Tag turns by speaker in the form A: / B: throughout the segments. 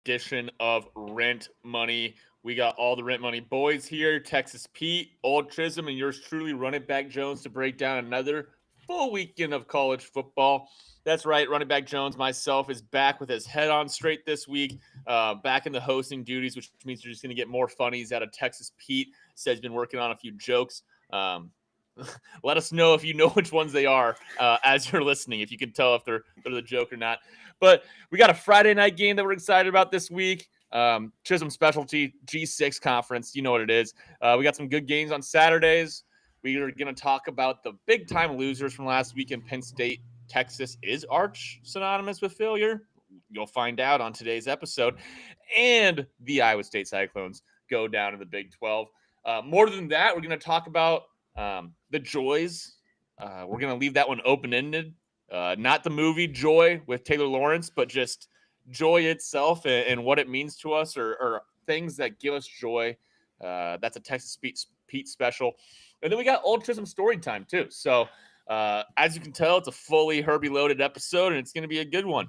A: edition of Rent Money. We got all the Rent Money boys here, Texas Pete, Old Chisholm, and yours truly, Running Back Jones, to break down another full weekend of college football. That's right, Running Back Jones, myself, is back with his head on straight this week, back in the hosting duties, which means you're just going to get more funnies out of Texas Pete. Says he's been working on a few jokes. Let us know if you know which ones they are as you're listening, if you can tell if they're the joke or not. But we got a Friday night game that we're excited about this week. Chisholm Specialty G6 Conference. You know what it is. We got some good games on Saturdays. We are going to talk about the big-time losers from last week in Penn State. Texas is arch synonymous with failure. You'll find out on today's episode. And the Iowa State Cyclones go down in the Big 12. More than that, we're going to talk about the joys. We're going to leave that one open-ended. Not the movie Joy with Taylor Lawrence, but just joy itself and what it means to us, or things that give us joy. That's a Texas Pete special. And then we got Old Chisholm story time too. So as you can tell, it's a fully Herbie loaded episode, and it's going to be a good one.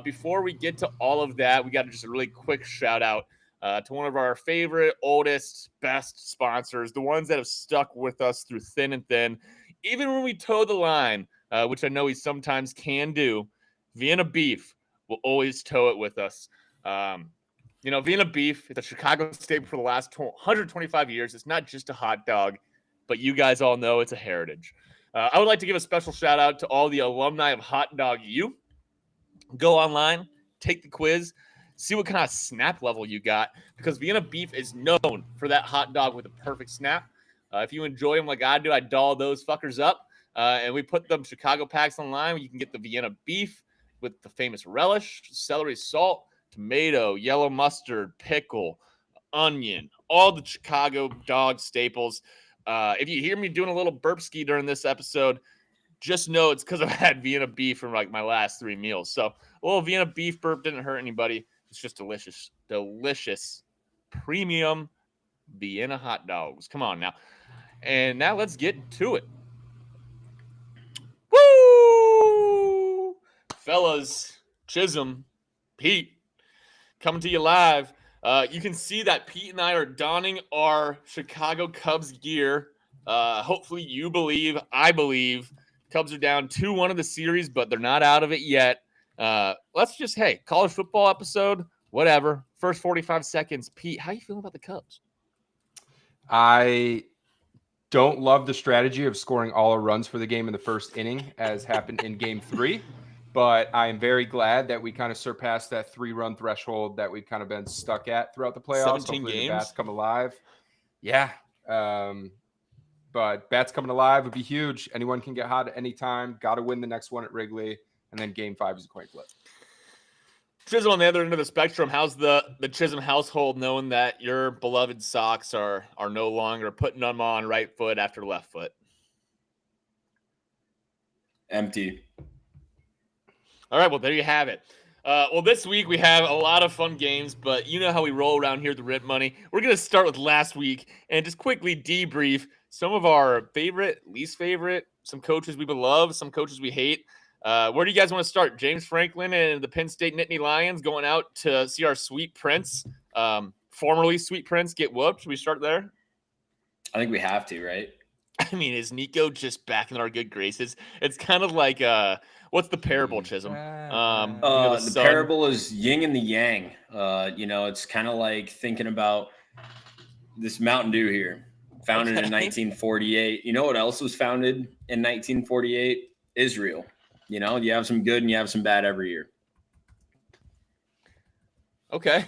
A: Before we get to all of that, we got just a really quick shout out to one of our favorite, oldest, best sponsors, the ones that have stuck with us through thin and thin, even when we toe the line, which I know we sometimes can do. Vienna Beef will always tow it with us. Vienna Beef, it's a Chicago staple for the last 125 years. It's not just a hot dog, but you guys all know it's a heritage. I would like to give a special shout out to all the alumni of Hot Dog U. Go online, take the quiz, see what kind of snap level you got, because Vienna Beef is known for that hot dog with a perfect snap. If you enjoy them like I do, I doll those fuckers up. And we put them Chicago packs online. You can get the Vienna Beef with the famous relish, celery salt, tomato, yellow mustard, pickle, onion, all the Chicago dog staples. If you hear me doing a little burp ski during this episode, just know it's because I've had Vienna Beef from like my last 3 meals. So a little Vienna Beef burp didn't hurt anybody. It's just delicious, delicious, premium Vienna hot dogs. Come on now. And now let's get to it. Woo! Fellas, Chisholm, Pete, coming to you live. You can see that Pete and I are donning our Chicago Cubs gear. Hopefully you believe, I believe. Cubs are down 2-1 of the series, but they're not out of it yet. College football episode, whatever. First 45 seconds. Pete, how you feeling about the Cubs?
B: I don't love the strategy of scoring all our runs for the game in the first inning, as happened in Game 3. But I am very glad that we kind of surpassed that 3-run threshold that we've kind of been stuck at throughout the playoffs.
A: 17
B: Hopefully
A: games.
B: The bats come alive. Yeah. But bats coming alive would be huge. Anyone can get hot at any time. Got to win the next one at Wrigley. And then Game 5 is a coin flip.
A: Chisholm on the other end of the spectrum, how's the Chisholm household knowing that your beloved Sox are no longer putting them on right foot after left foot?
C: Empty.
A: All right, well, there you have it. This week we have a lot of fun games, but you know how we roll around here at the Rent Money. We're going to start with last week and just quickly debrief some of our favorite, least favorite, some coaches we love, some coaches we hate. Where do you guys want to start? James Franklin and the Penn State Nittany Lions going out to see our Sweet Prince, formerly Sweet Prince, get whooped. Should we start there?
C: I think we have to, right?
A: I mean, is Nico just back in our good graces? It's kind of like what's the parable, Chisholm?
C: The parable is yin and the yang. It's kind of like thinking about this Mountain Dew here, founded in 1948. You know what else was founded in 1948? Israel. You have some good and you have some bad every year.
A: Okay.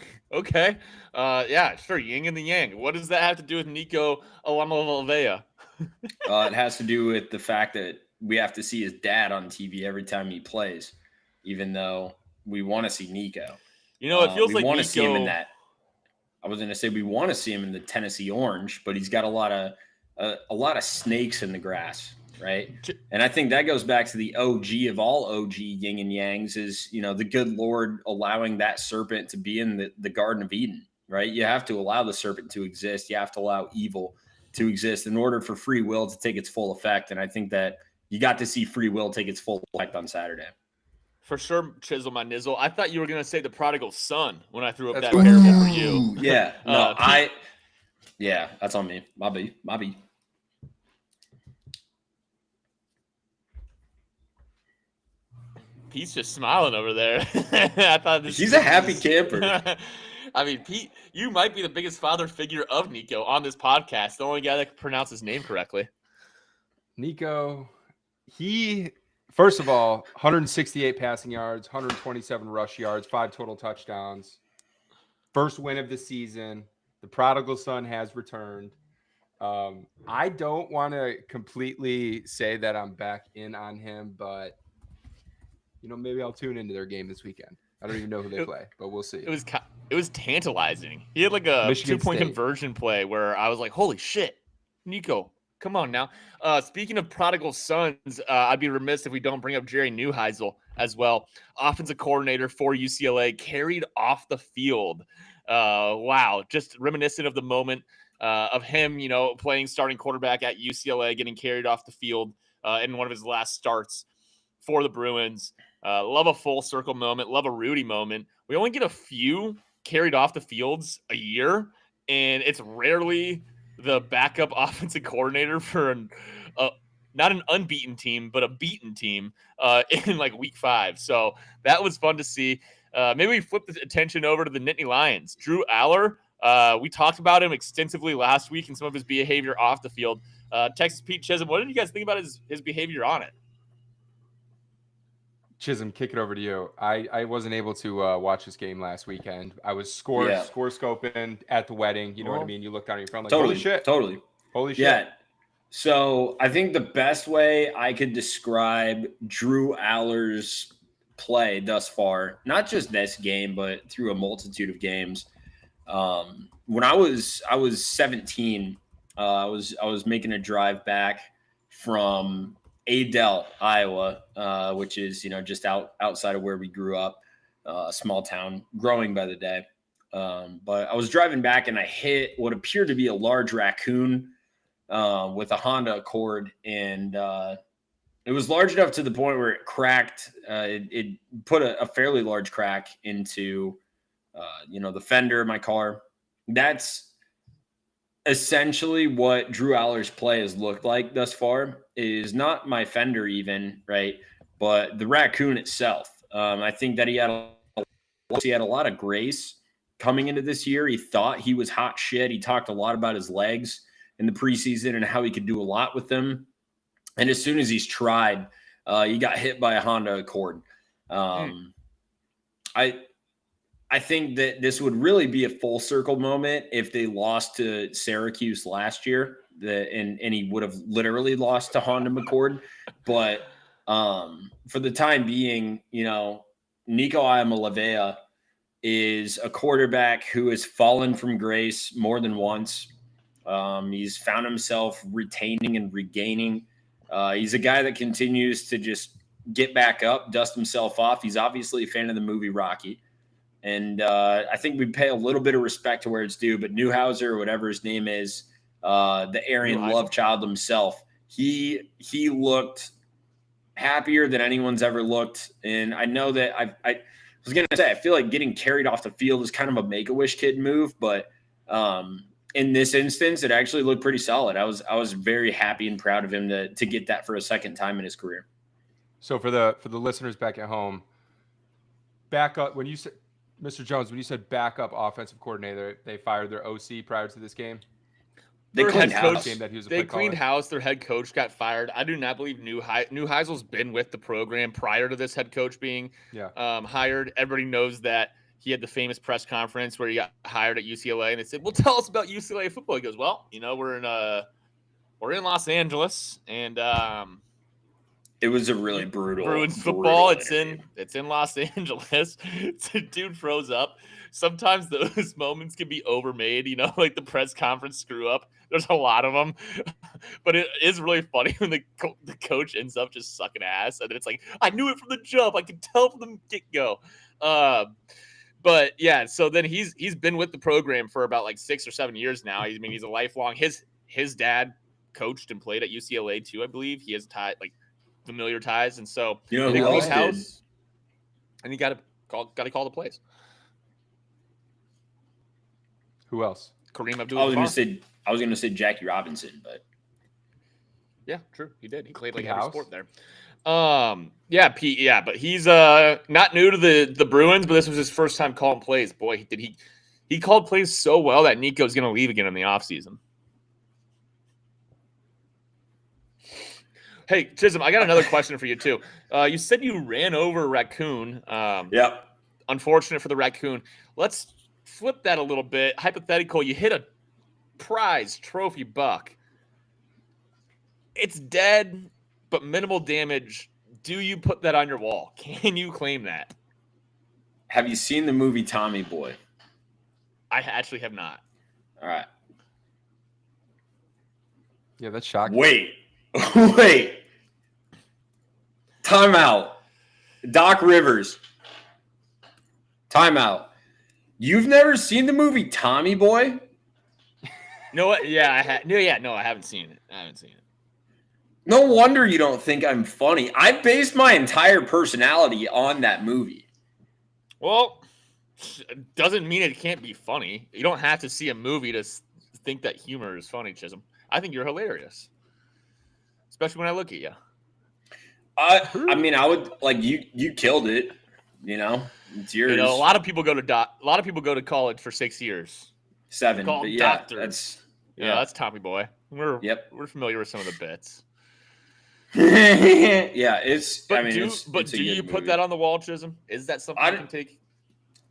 A: Yeah, sure. Yin and the yang. What does that have to do with Nico Alamalavea?
C: It has to do with the fact that we have to see his dad on TV every time he plays, even though we want to see Nico.
A: It feels like
C: want
A: Nico...
C: to see him in that. I was going to say we want to see him in the Tennessee Orange, but he's got a lot of snakes in the grass, right? And I think that goes back to the OG of all OG yin and yangs is, the good Lord allowing that serpent to be in the Garden of Eden, right? You have to allow the serpent to exist. You have to allow evil to exist in order for free will to take its full effect. And I think that you got to see free will take its full effect on Saturday.
A: For sure, Chisel my nizzle. I thought you were gonna say the prodigal son when I threw up
B: That's
A: that
B: what-
A: parable for you.
C: Yeah, no,
A: Pete,
C: yeah, that's on me. My B.
A: Pete's just smiling over there. I thought
C: He's a happy camper.
A: I mean, Pete, you might be the biggest father figure of Nico on this podcast. The only guy that can pronounce his name correctly.
B: Nico, he first of all, 168 passing yards, 127 rush yards, 5 total touchdowns. First win of the season. The prodigal son has returned. I don't want to completely say that I'm back in on him, but maybe I'll tune into their game this weekend. I don't even know who they play, but we'll see.
A: It was tantalizing. He had like a
B: Michigan
A: 2-point
B: State.
A: conversion play where I was like, "Holy shit, Nico, come on now." Speaking of prodigal sons, I'd be remiss if we don't bring up Jerry Neuheisel as well. Offensive coordinator for UCLA, carried off the field. Wow, just reminiscent of the moment of him, playing starting quarterback at UCLA, getting carried off the field in one of his last starts for the Bruins. Love a full circle moment. Love a Rudy moment. We only get a few carried off the fields a year, and it's rarely the backup offensive coordinator for not an unbeaten team, but a beaten team in like week 5. So that was fun to see. Maybe we flip the attention over to the Nittany Lions. Drew Aller, we talked about him extensively last week and some of his behavior off the field. Texas Pete Chisholm, what did you guys think about his behavior on it?
B: Chisholm, kick it over to you. I wasn't able to watch this game last weekend. I was score scoping at the wedding. You know what I mean? You look down at your phone like,
C: Totally,
B: holy shit.
C: totally.
B: Holy shit.
C: Yeah. So I think the best way I could describe Drew Aller's play thus far, not just this game, but through a multitude of games. When I was 17, I was making a drive back from Adel, Iowa, which is just outside of where we grew up, a small town, growing by the day. But I was driving back and I hit what appeared to be a large raccoon with a Honda Accord, and it was large enough to the point where it cracked. It put a fairly large crack into the fender of my car. That's essentially what Drew Aller's play has looked like thus far. Is not my fender even, right? But the raccoon itself. I think that he had a lot of grace coming into this year. He thought he was hot shit. He talked a lot about his legs in the preseason and how he could do a lot with them. And as soon as he's tried, he got hit by a Honda Accord. I think that this would really be a full circle moment if they lost to Syracuse last year, and he would have literally lost to Honda Accord. But for the time being, Nico Iamaleava is a quarterback who has fallen from grace more than once. He's found himself retaining and regaining. He's a guy that continues to just get back up, dust himself off. He's obviously a fan of the movie Rocky. And I think we pay a little bit of respect to where it's due, but Neuhauser, or whatever his name is, the Aryan love child himself, he looked happier than anyone's ever looked. And I know that I was going to say, I feel like getting carried off the field is kind of a Make-A-Wish kid move, but in this instance, it actually looked pretty solid. I was very happy and proud of him to get that for a second time in his career.
B: So for the listeners back at home, back up when you said, Mr. Jones, when you said backup offensive coordinator, they fired their OC prior to this game.
C: They cleaned house.
A: They cleaned house. Their head coach got fired. I do not believe Neuheisel's been with the program prior to this head coach being hired. Everybody knows that he had the famous press conference where he got hired at UCLA, and they said, "Well, tell us about UCLA football." He goes, "Well, we're in Los Angeles, and
C: it was a really brutal
A: Bruins football. It's in Los Angeles." Dude froze up. Sometimes those moments can be overmade, like the press conference screw up. There's a lot of them, but it is really funny when the coach ends up just sucking ass, and it's like, I knew it from the jump. I could tell from the get-go. But yeah, so then he's been with the program for about like 6 or 7 years now. He's a lifelong. His dad coached and played at UCLA too, I believe. He has familiar ties, and so
C: who else did?
A: and you got to call the plays.
B: Who else?
A: Kareem
C: I
A: Abdul-Jabbar.
C: was gonna say Jackie Robinson, but
A: Yeah, true. He did. He played like
B: Pete
A: every
B: House?
A: sport there. Yeah, Pete. Yeah, but he's not new to the Bruins, but this was his first time calling plays. Boy, he called plays so well that Nico's going to leave again in the offseason. Hey, Chisholm, I got another question for you too. You said you ran over a raccoon.
C: yep.
A: Unfortunate for the raccoon. Let's flip that a little bit. Hypothetical, you hit a prize trophy buck. It's dead, but minimal damage. Do you put that on your wall? Can you claim that?
C: Have you seen the movie Tommy Boy?
A: I actually have not.
C: All right.
B: Yeah, that's shocking.
C: Wait. Time out. Doc Rivers. Time out. You've never seen the movie Tommy Boy?
A: No, what? Yeah, I haven't seen it.
C: No wonder you don't think I'm funny. I based my entire personality on that movie.
A: Well, it doesn't mean it can't be funny. You don't have to see a movie to think that humor is funny, Chisholm. I think you're hilarious, especially when I look at you.
C: I mean, I would like you killed it. You know, it's yours.
A: You know, a lot of people go to college for 6 years.
C: 7.
A: Call
C: But
A: him
C: yeah,
A: doctor.
C: that's
A: That's Tommy Boy. We're
C: Yep.
A: familiar with some of the bits.
C: yeah. It's.
A: But
C: I mean,
A: do
C: it's a
A: you
C: good
A: put
C: movie.
A: that on the wall, Chisholm? Is that something you can take?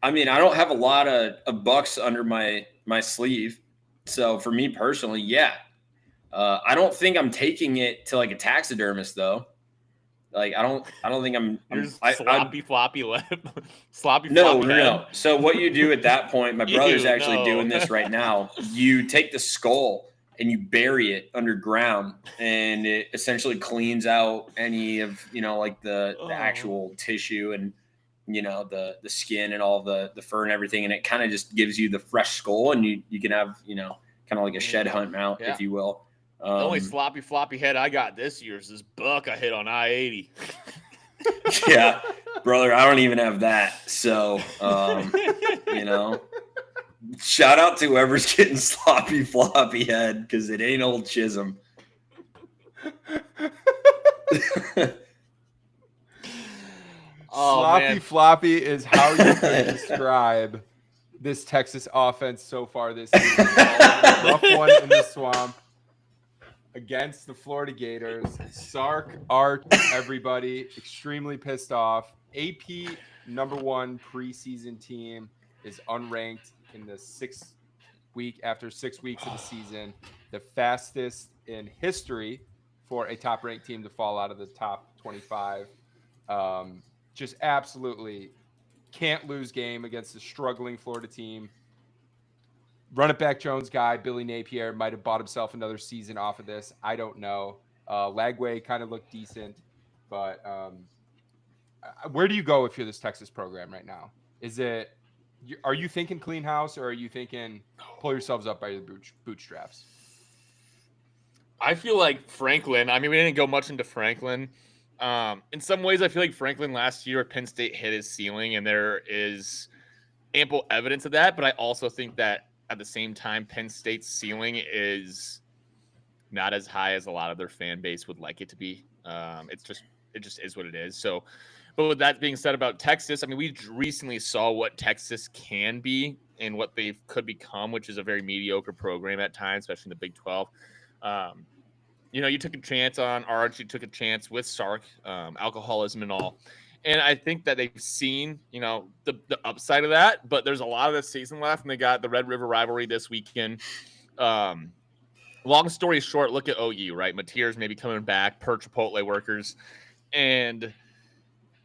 C: I mean, I don't have a lot of bucks under my sleeve, so for me personally, yeah. I don't think I'm taking it to like a taxidermist though. Like I don't think I'm
A: sloppy floppy lip. Sloppy
C: No.
A: floppy head.
C: So what you do at that point, my brother's actually
A: no.
C: doing this right now. You take the skull and you bury it underground, and it essentially cleans out any of like the actual tissue and the skin and all the fur and everything, and it kind of just gives you the fresh skull, and you can have kind of like a shed hunt mount, if you will.
A: The only sloppy floppy head I got this year is this buck I hit on I-80.
C: Yeah, brother, I don't even have that. So, shout out to whoever's getting sloppy floppy head because it ain't old Chisholm.
B: Sloppy floppy is how you could describe this Texas offense so far this season. Rough one in the swamp against the Florida Gators. Sark, Art, everybody extremely pissed off. AP #1 preseason team is unranked in the 6th week after 6 weeks of the season. The fastest in history for a top-ranked team to fall out of the top 25. Just absolutely can't lose game against a struggling Florida team. Run it back Jones guy, Billy Napier, might have bought himself another season off of this. I don't know. Lagway kind of looked decent, but where do you go if you're this Texas program right now? Are you thinking clean house, or are you thinking pull yourselves up by your bootstraps?
A: I feel like Franklin. I mean, we didn't go much into Franklin. In some ways, I feel like Franklin last year at Penn State hit his ceiling, and there is ample evidence of that. But I also think that at the same time, Penn State's ceiling is not as high as a lot of their fan base would like it to be. It just is what it is. So, but with that being said about Texas, I mean, we recently saw what Texas can be and what they could become, which is a very mediocre program at times, especially in the Big 12. You took a chance on Arch, you took a chance with Sark, alcoholism and all. And I think that they've seen, the upside of that, but there's a lot of the season left, and they got the Red River rivalry this weekend. Long story short, look at OU, right? Mateer's maybe coming back, per Chipotle workers, and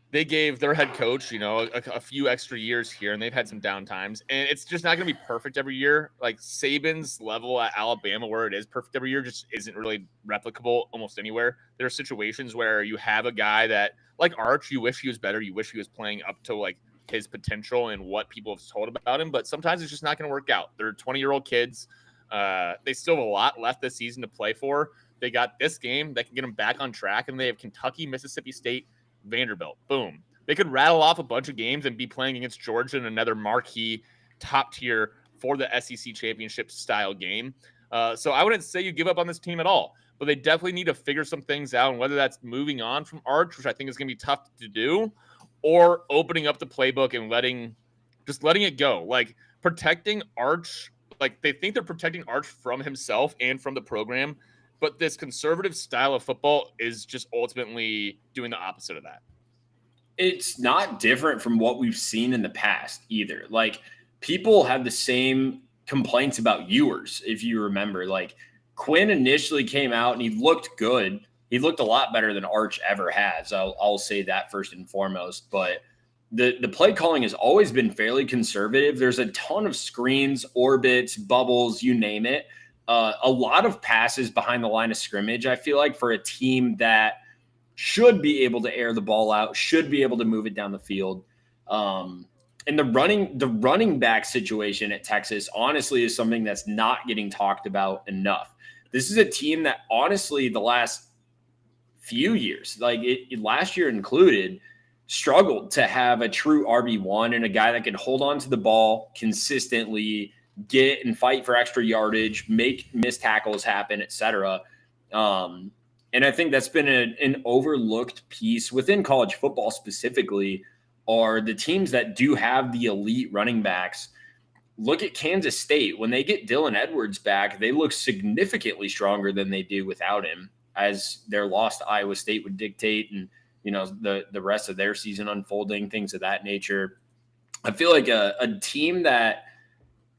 A: they gave their head coach, a few extra years here, and they've had some down times, and it's just not going to be perfect every year. Like Saban's level at Alabama, where it is perfect every year, just isn't really replicable almost anywhere. There are situations where you have a guy that, like Arch, you wish he was better. You wish he was playing up to like his potential and what people have told about him, but sometimes it's just not going to work out. They're 20-year-old kids. They still have a lot left this season to play for. They got this game that can get them back on track, and they have Kentucky, Mississippi State, Vanderbilt. Boom. they could rattle off a bunch of games and be playing against Georgia in another marquee top tier for the SEC championship style game. So I wouldn't say you give up on this team at all, but they definitely need to figure some things out, and whether that's moving on from Arch, which I think is going to be tough to do, or opening up the playbook and letting it go. Like protecting Arch, like they think they're protecting Arch from himself and from the program, but this conservative style of football is just ultimately doing the opposite of that.
C: It's not different from what we've seen in the past either. Like people have the same complaints about Ewers, if you remember. Like Quinn initially came out and he looked good. He looked a lot better than Arch ever has. I'll say that first and foremost. But the play calling has always been fairly conservative. There's a ton of screens, orbits, bubbles, you name it. A lot of passes behind the line of scrimmage, I feel like, for a team that should be able to air the ball out, should be able to move it down the field. And the running back situation at Texas, honestly, is something that's not getting talked about enough. This is a team that, honestly, the last few years, like last year included, struggled to have a true RB1 and a guy that can hold on to the ball consistently, get and fight for extra yardage, make missed tackles happen, etc. And I think that's been an overlooked piece within college football specifically, are the teams that do have the elite running backs. Look at Kansas State. When they get Dylan Edwards back, they look significantly stronger than they do without him, as their loss to Iowa State would dictate, and the rest of their season unfolding, things of that nature. I feel like a team that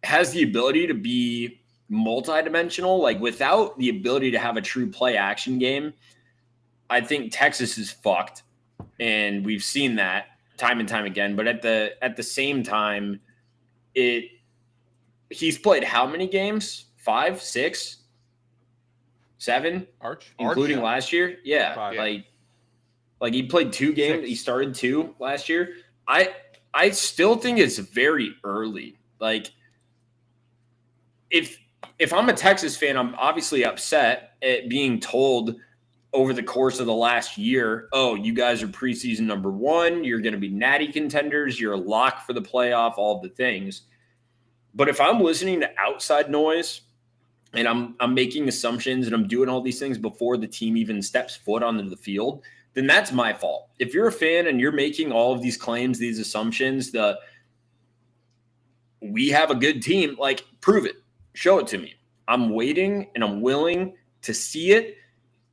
C: has the ability to be multidimensional, like without the ability to have a true play action game, I think Texas is fucked, and we've seen that time and time again. But at the same time, he's played how many games? 5, 6, 7,
B: Arch,
C: including last year. Yeah,
B: 5.
C: like he played 2 games.
B: 6.
C: He started 2 last year. I still think it's very early. Like if I'm a Texas fan, I'm obviously upset at being told over the course of the last year, oh, you guys are preseason number 1. You're going to be natty contenders. You're a lock for the playoff, all of the things. But if I'm listening to outside noise and I'm making assumptions and I'm doing all these things before the team even steps foot onto the field, then that's my fault. If you're a fan and you're making all of these claims, these assumptions, we have a good team, like prove it. Show it to me. I'm waiting and I'm willing to see it.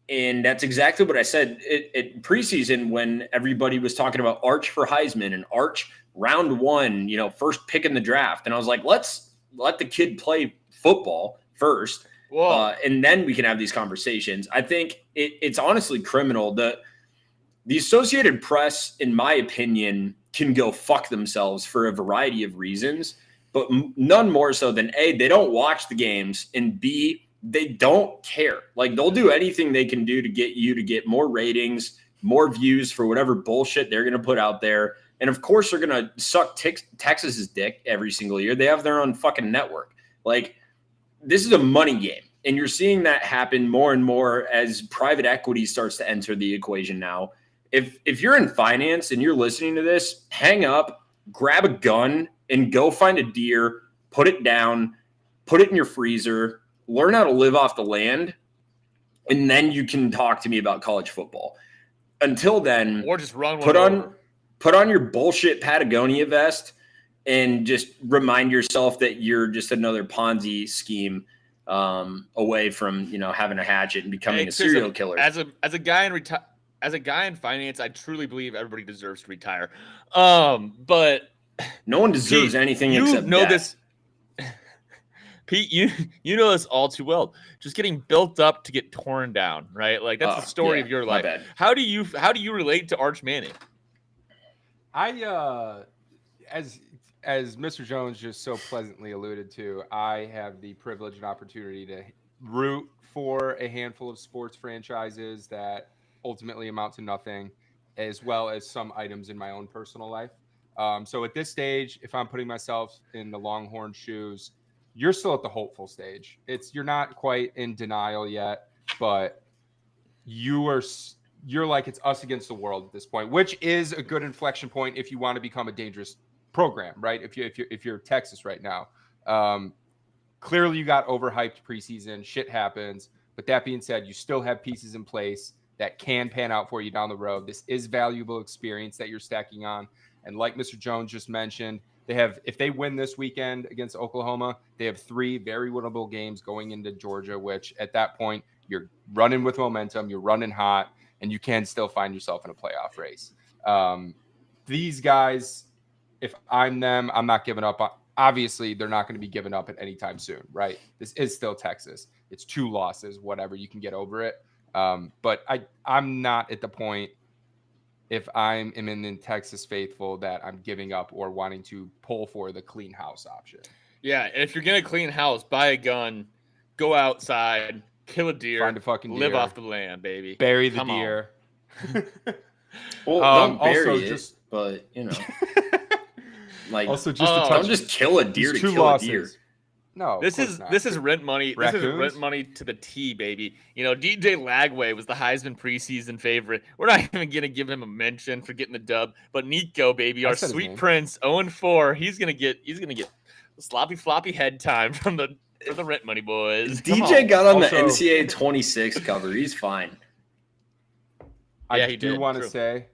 C: And that's exactly what I said at preseason when everybody was talking about Arch for Heisman and Arch round 1, first pick in the draft. And I was like, let's let the kid play football first. And then we can have these conversations. I think it's honestly criminal. The Associated Press, in my opinion, can go fuck themselves for a variety of reasons, but none more so than A, they don't watch the games, and B, they don't care. Like they'll do anything they can do to get you to get more ratings, more views for whatever bullshit they're going to put out there. And of course they're going to suck Texas's dick every single year. They have their own fucking network. Like this is a money game. And you're seeing that happen more and more as private equity starts to enter the equation now. If you're in finance and you're listening to this, hang up, grab a gun, and go find a deer, put it down, put it in your freezer, learn how to live off the land, and then you can talk to me about college football. Until then,
A: or just run
C: put on your bullshit Patagonia vest and just remind yourself that you're just another Ponzi scheme away from having a hatchet and becoming a serial killer.
A: As a guy in finance, I truly believe everybody deserves to retire. But
C: no one deserves anything except
A: this. Pete, you know this all too well. Just getting built up to get torn down, right? Like that's the story of your life.
C: Bad.
A: How do you relate to Arch Manning?
B: I as Mr. Jones just so pleasantly alluded to, I have the privilege and opportunity to root for a handful of sports franchises that ultimately amount to nothing, as well as some items in my own personal life. So at this stage, if I'm putting myself in the Longhorn shoes, you're still at the hopeful stage. You're not quite in denial yet, but you are you're like, it's us against the world at this point, which is a good inflection point if you want to become a dangerous program, right? If you're Texas right now. Clearly you got overhyped preseason, shit happens. But that being said, you still have pieces in place that can pan out for you down the road. This is valuable experience that you're stacking on. And like Mr. Jones just mentioned, if they win this weekend against Oklahoma, they have 3 very winnable games going into Georgia, which at that point, you're running with momentum, you're running hot, and you can still find yourself in a playoff race. These guys, if I'm them, I'm not giving up. Obviously, they're not going to be giving up at any time soon, right? This is still Texas. It's 2 losses, whatever. You can get over it. But I'm not at the point, if I'm in the Texas faithful, that I'm giving up or wanting to pull for the clean house option.
A: Yeah, and if you're going to clean house, buy a gun, go outside, kill a deer,
B: find a fucking
A: live
B: deer,
A: off the land, baby.
B: Bury the deer.
C: Well, don't bury
B: also
C: it,
B: just,
C: but, like,
B: also just
C: don't just kill a deer to kill a deer.
B: No,
A: this is rent money.
B: Raccoons?
A: This is rent money to the T, baby. DJ Lagway was the Heisman preseason favorite. We're not even gonna give him a mention for getting the dub, but Nico, baby, our sweet prince, 0-4. He's gonna get sloppy floppy head time for the rent money boys.
C: DJ got on the NCAA 26 cover. He's fine.
B: I do want to say,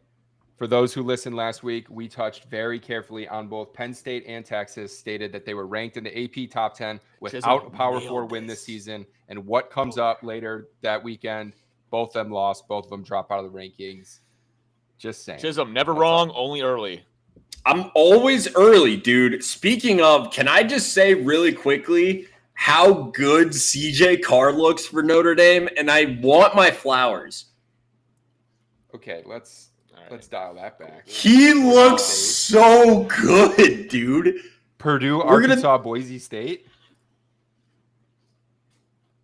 B: for those who listened last week, we touched very carefully on both Penn State and Texas, stated that they were ranked in the AP top 10 without a Power 4 win this season. And what comes up later that weekend, both of them lost. Both of them drop out of the rankings. Just saying.
A: Chisholm, never wrong, only early.
C: I'm always early, dude. Speaking of, can I just say really quickly how good CJ Carr looks for Notre Dame? And I want my flowers.
B: Okay, let's dial that back.
C: He looks so good, dude.
B: Purdue, Arkansas, Boise State.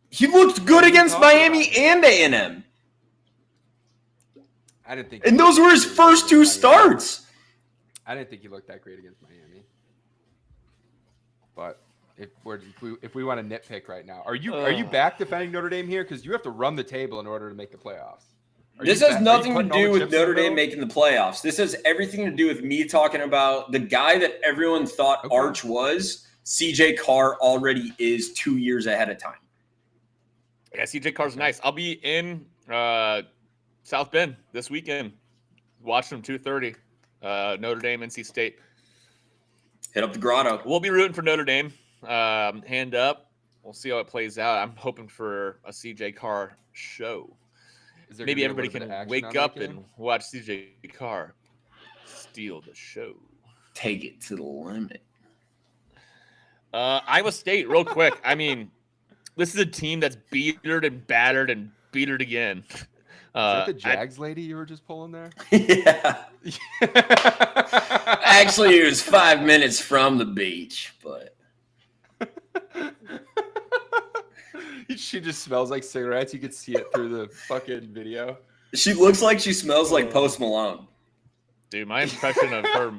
C: He looked good against Miami and A&M.
B: I didn't think.
C: And those were his first 2 starts.
B: I didn't think he looked that great against Miami. But if we want to nitpick right now, are you back defending Notre Dame here? Because you have to run the table in order to make the playoffs.
C: This has nothing to do with Notre Dame making the playoffs. This has everything to do with me talking about the guy that everyone thought Arch was. CJ Carr already is 2 years ahead of time.
A: Yeah, CJ Carr's nice. I'll be in South Bend this weekend. Watch them 2:30. Notre Dame, NC State.
C: Hit up the grotto.
A: We'll be rooting for Notre Dame. Hand up. We'll see how it plays out. I'm hoping for a CJ Carr show. Maybe everybody can wake up and watch CJ Carr steal the show.
C: Take it to the limit.
A: Iowa State, real quick. I mean, this is a team that's beatered and battered and beatered again.
B: Is that the Jags lady you were just pulling there?
C: Yeah. Actually, it was 5 minutes from the beach, but.
B: She just smells like cigarettes. You could see it through the fucking video.
C: She looks like she smells like Post Malone.
A: Dude, my impression of her,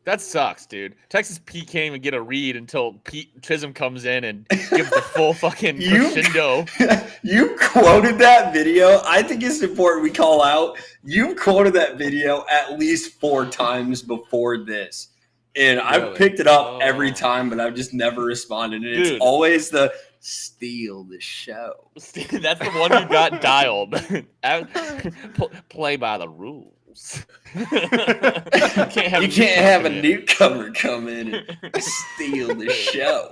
A: that sucks, dude. Texas Pete can't even get a read until Pete Chisholm comes in and gives the full fucking crescendo.
C: You quoted that video. I think it's important we call out. You quoted that video at least 4 times before this. And really? I've picked it up every time, but I've just never responded. And it's always the steal the show.
A: That's the one you got dialed. Play by the rules. You
C: can't have a newcomer come in and steal the show.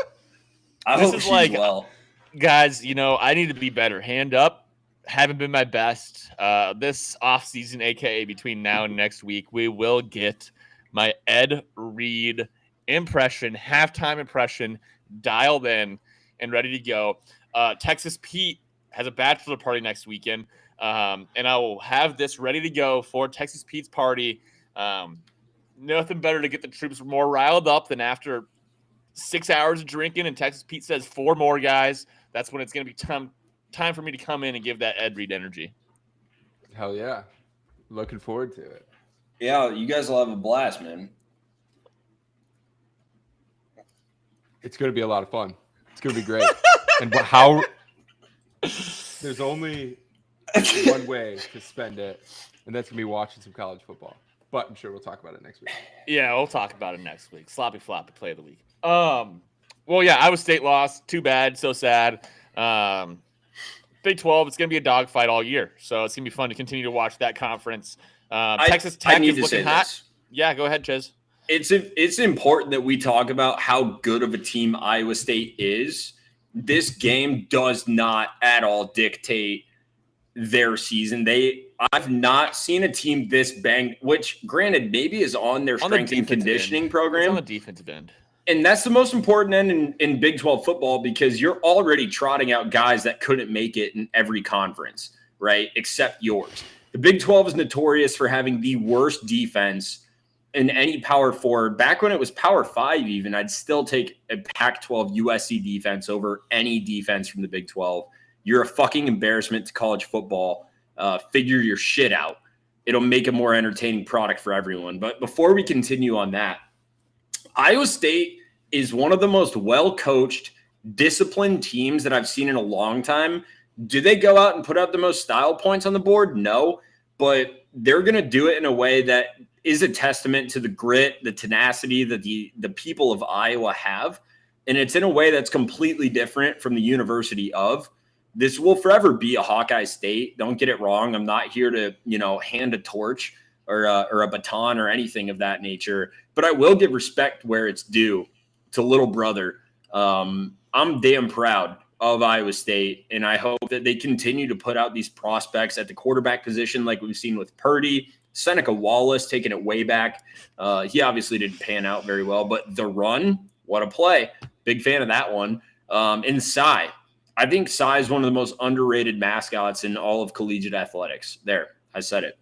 C: I hope she's well.
A: Guys, I need to be better. Hand up. Haven't been my best. This offseason, aka between now and next week, we will get my Ed Reed impression, halftime impression, dialed in and ready to go. Texas Pete has a bachelor party next weekend, and I will have this ready to go for Texas Pete's party. Nothing better to get the troops more riled up than after 6 hours of drinking, and Texas Pete says 4 more guys. That's when it's going to be time for me to come in and give that Ed Reed energy.
B: Hell yeah. Looking forward to it.
C: Yeah, you guys will have a blast, man.
B: It's going to be a lot of fun. It's going to be great. And how there's only one way to spend it, and that's going to be watching some college football. But I'm sure we'll talk about it next week.
A: Yeah, we'll talk about it next week. Sloppy floppy play of the week. Well, yeah, Iowa State lost. Too bad. So sad. Big 12, it's going to be a dogfight all year. So it's going to be fun to continue to watch that conference. Texas Tech is looking hot.
C: This.
A: Yeah, go ahead, Chiz.
C: It's important that we talk about how good of a team Iowa State is. This game does not at all dictate their season. I've not seen a team this banged, which granted maybe is on their strength and conditioning program.
A: It's on the defensive end.
C: And that's the most important end in Big 12 football, because you're already trotting out guys that couldn't make it in every conference, right? Except yours. The Big 12 is notorious for having the worst defense in any Power 4. Back when it was Power 5 even, I'd still take a Pac-12 USC defense over any defense from the Big 12. You're a fucking embarrassment to college football. Figure your shit out. It'll make a more entertaining product for everyone. But before we continue on that, Iowa State is one of the most well-coached, disciplined teams that I've seen in a long time. Do they go out and put up the most style points on the board? No, but they're going to do it in a way that is a testament to the grit, the tenacity that the people of Iowa have. And it's in a way that's completely different from the University of. This will forever be a Hawkeye State. Don't get it wrong. I'm not here to, hand a torch or a baton or anything of that nature, but I will give respect where it's due to little brother. I'm damn proud of Iowa State, and I hope that they continue to put out these prospects at the quarterback position like we've seen with Purdy. Seneca Wallace taking it way back. He obviously didn't pan out very well, but the run, what a play. Big fan of that one. And Cy. I think Cy is one of the most underrated mascots in all of collegiate athletics. There, I said it.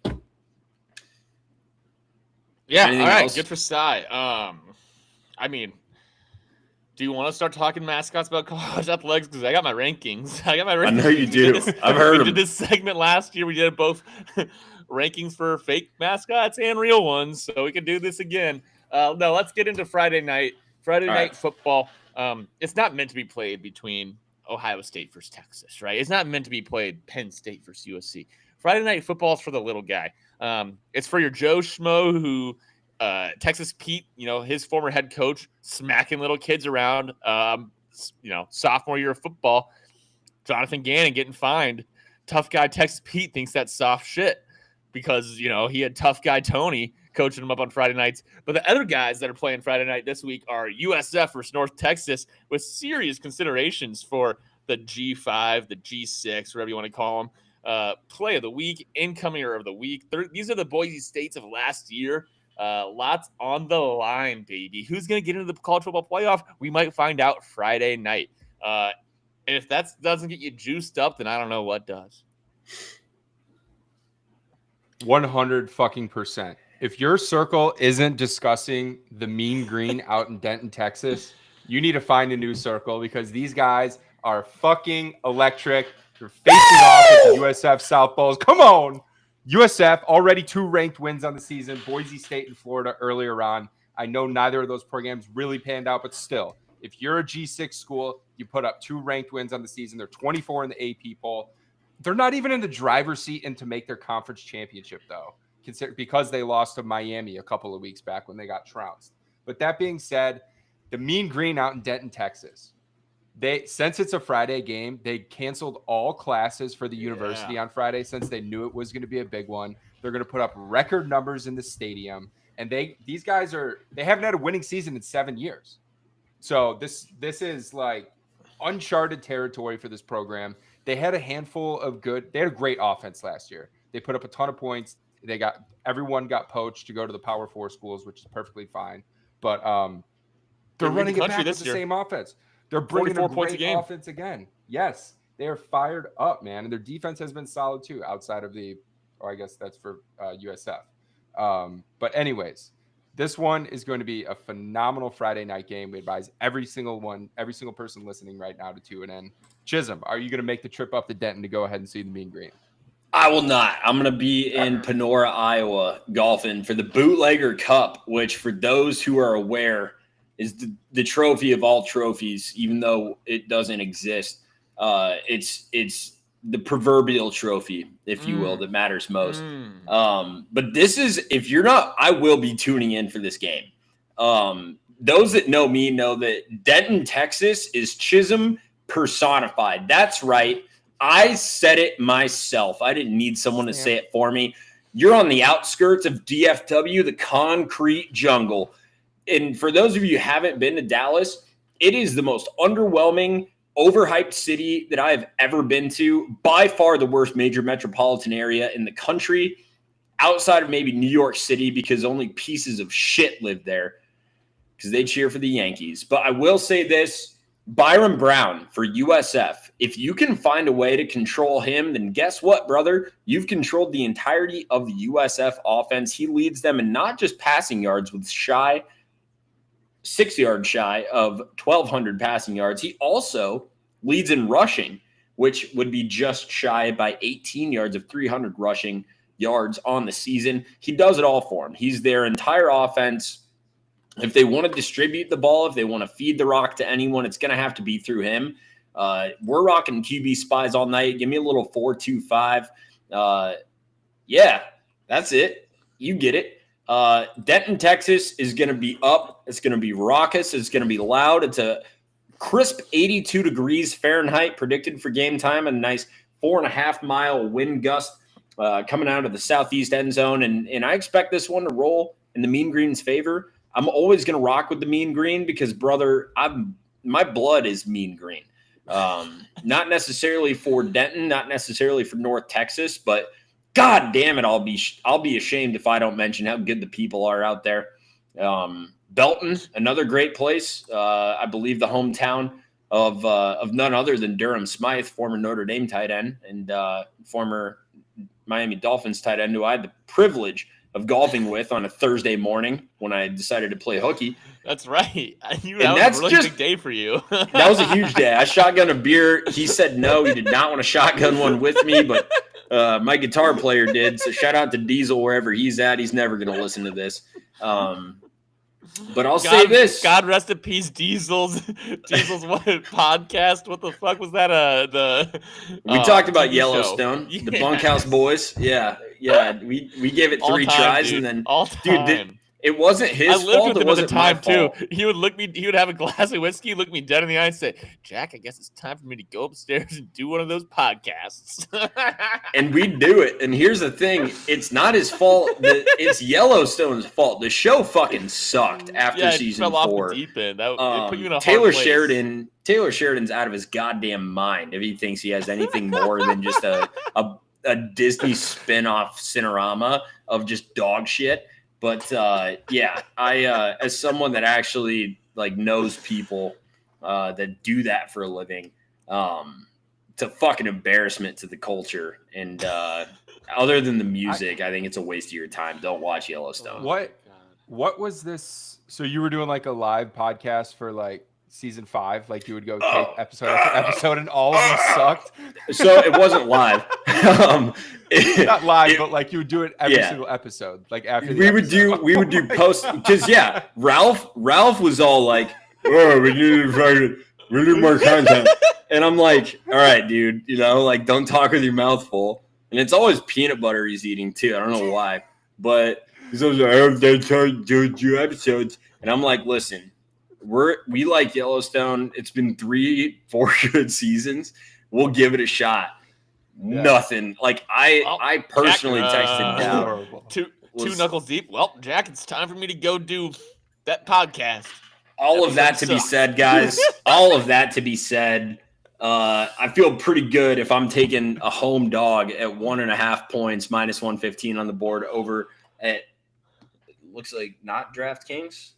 A: Yeah,
C: Anything
A: all right,
C: else?
A: good for Cy. Do you want to start talking mascots about college athletics? Because I got my rankings.
C: I know you do. I've heard
A: we
C: them.
A: did this segment last year. We did both rankings for fake mascots and real ones, so we can do this again. No, let's get into Friday night. Friday night football. It's not meant to be played between Ohio State versus Texas, right? It's not meant to be played Penn State versus USC. Friday night football is for the little guy. It's for your Joe Schmo who Texas Pete, his former head coach, smacking little kids around, sophomore year of football. Jonathan Gannon getting fined. Tough guy Texas Pete thinks that's soft shit because, he had tough guy Tony coaching him up on Friday nights. But the other guys that are playing Friday night this week are USF versus North Texas with serious considerations for the G5, the G6, whatever you want to call them. Play of the week, incomer of the week. These are the Boise States of last year. Lots on the line, baby. Who's going to get into the college football playoff? We might find out Friday night. And if that doesn't get you juiced up, then I don't know what does.
B: 100%. If your circle isn't discussing the Mean Green out in Denton, Texas, you need to find a new circle because these guys are fucking electric. They're facing off with the USF South Bowls. Come on. USF already 2 ranked wins on the season. Boise State and Florida earlier on. I know neither of those programs really panned out, but still, if you're a G6 school, you put up 2 ranked wins on the season. They're 24 in the AP poll. They're not even in the driver's seat and to make their conference championship, though, because they lost to Miami a couple of weeks back when they got trounced. But that being said, the Mean Green out in Denton, Texas, since it's a Friday game, they canceled all classes for the university on Friday since they knew it was going to be a big one. They're going to put up record numbers in the stadium, and these guys they haven't had a winning season in 7 years. So this is like uncharted territory for this program. They had a handful of they had a great offense last year. They put up a ton of points. Everyone got poached to go to the Power 4 schools, which is perfectly fine. But they're running it back with the same offense. They're bringing a great offense again. Yes, they are fired up, man. And their defense has been solid too, outside of I guess that's for USF. But anyways, this one is going to be a phenomenal Friday night game. We advise every single person listening right now to tune in. Chisholm, are you going to make the trip up to Denton to go ahead and see the Mean Green?
C: I will not. I'm going to be in Panora, Iowa, golfing for the Bootlegger Cup, which for those who are aware is the trophy of all trophies, even though it doesn't exist. It's the proverbial trophy, if you will, that matters most. But this is, if you're not, I will be tuning in for this game. Those that know me know that Denton, Texas is Chisholm personified. That's right. I said it myself. I didn't need someone to say it for me. You're on the outskirts of DFW, the concrete jungle. And for those of you who haven't been to Dallas, it is the most underwhelming, overhyped city that I have ever been to. By far the worst major metropolitan area in the country, outside of maybe New York City, because only pieces of shit live there because they cheer for the Yankees. But I will say this, Byron Brown for USF. If you can find a way to control him, then guess what, brother? You've controlled the entirety of the USF offense. He leads them in not just passing yards with 6 yards shy of 1,200 passing yards. He also leads in rushing, which would be just shy by 18 yards of 300 rushing yards on the season. He does it all for him. He's their entire offense. If they want to distribute the ball, if they want to feed the rock to anyone, it's going to have to be through him. We're rocking QB spies all night. Give me a little 4-2-5. Yeah, that's it. You get it. Denton, Texas is going to be up. It's going to be raucous. It's going to be loud. It's a crisp 82 degrees Fahrenheit predicted for game time, and a nice 4.5-mile wind gust coming out of the southeast end zone. And I expect this one to roll in the Mean Green's favor. I'm always going to rock with the Mean Green because, brother, my blood is Mean Green. Not necessarily for Denton, not necessarily for North Texas, but God damn it, I'll be ashamed if I don't mention how good the people are out there. Belton, another great place. I believe the hometown of none other than Durham Smythe, former Notre Dame tight end and former Miami Dolphins tight end, who I had the privilege of golfing with on a Thursday morning when I decided to play hooky.
A: That's right. That was a really big day for you.
C: That was a huge day. I shotgunned a beer. He said no. He did not want to shotgun one with me, but my guitar player did. So shout out to Diesel wherever he's at. He's never going to listen to this. But I'll say this.
A: God rest in peace, Diesel's what podcast? What the fuck was that?
C: We talked about Yellowstone, the Bunkhouse Boys. Yeah. We gave it 3 tries, dude. And then dude, it wasn't his fault.
A: I lived with him at the time too.
C: Fault.
A: He would have a glass of whiskey, look me dead in the eye, and say, "Jack, I guess it's time for me to go upstairs and do one of those podcasts."
C: And we'd do it. And here's the thing: it's not his fault. It's Yellowstone's fault. The show fucking sucked after season 4.
A: Off the deep end. It put you in a
C: Taylor
A: hard place.
C: Sheridan's out of his goddamn mind if he thinks he has anything more than just a Disney spin-off Cinerama of just dog shit. But I as someone that actually knows people that do that for a living, it's a fucking embarrassment to the culture. And other than the music, I think it's a waste of your time. Don't watch Yellowstone.
B: What was this? So you were doing a live podcast for season 5, you would go take episode after episode, and all of them sucked.
C: So it wasn't live.
B: Not live, but you would do it every single episode. After
C: we would do post, because Ralph was all oh, we need more content, and I'm like, all right, dude, don't talk with your mouth full. And it's always peanut butter he's eating too. I don't know why, but he's always do episodes, and I'm like, listen. We like Yellowstone. It's been 3-4 good seasons. We'll give it a shot. Yeah. Nothing. I personally texted down.
A: Two knuckles deep. Well, Jack, it's time for me to go do that podcast.
C: All of that to be said, guys. All of that to be said. I feel pretty good if I'm taking a home dog at 1.5 points, -115 on the board over at looks like not DraftKings.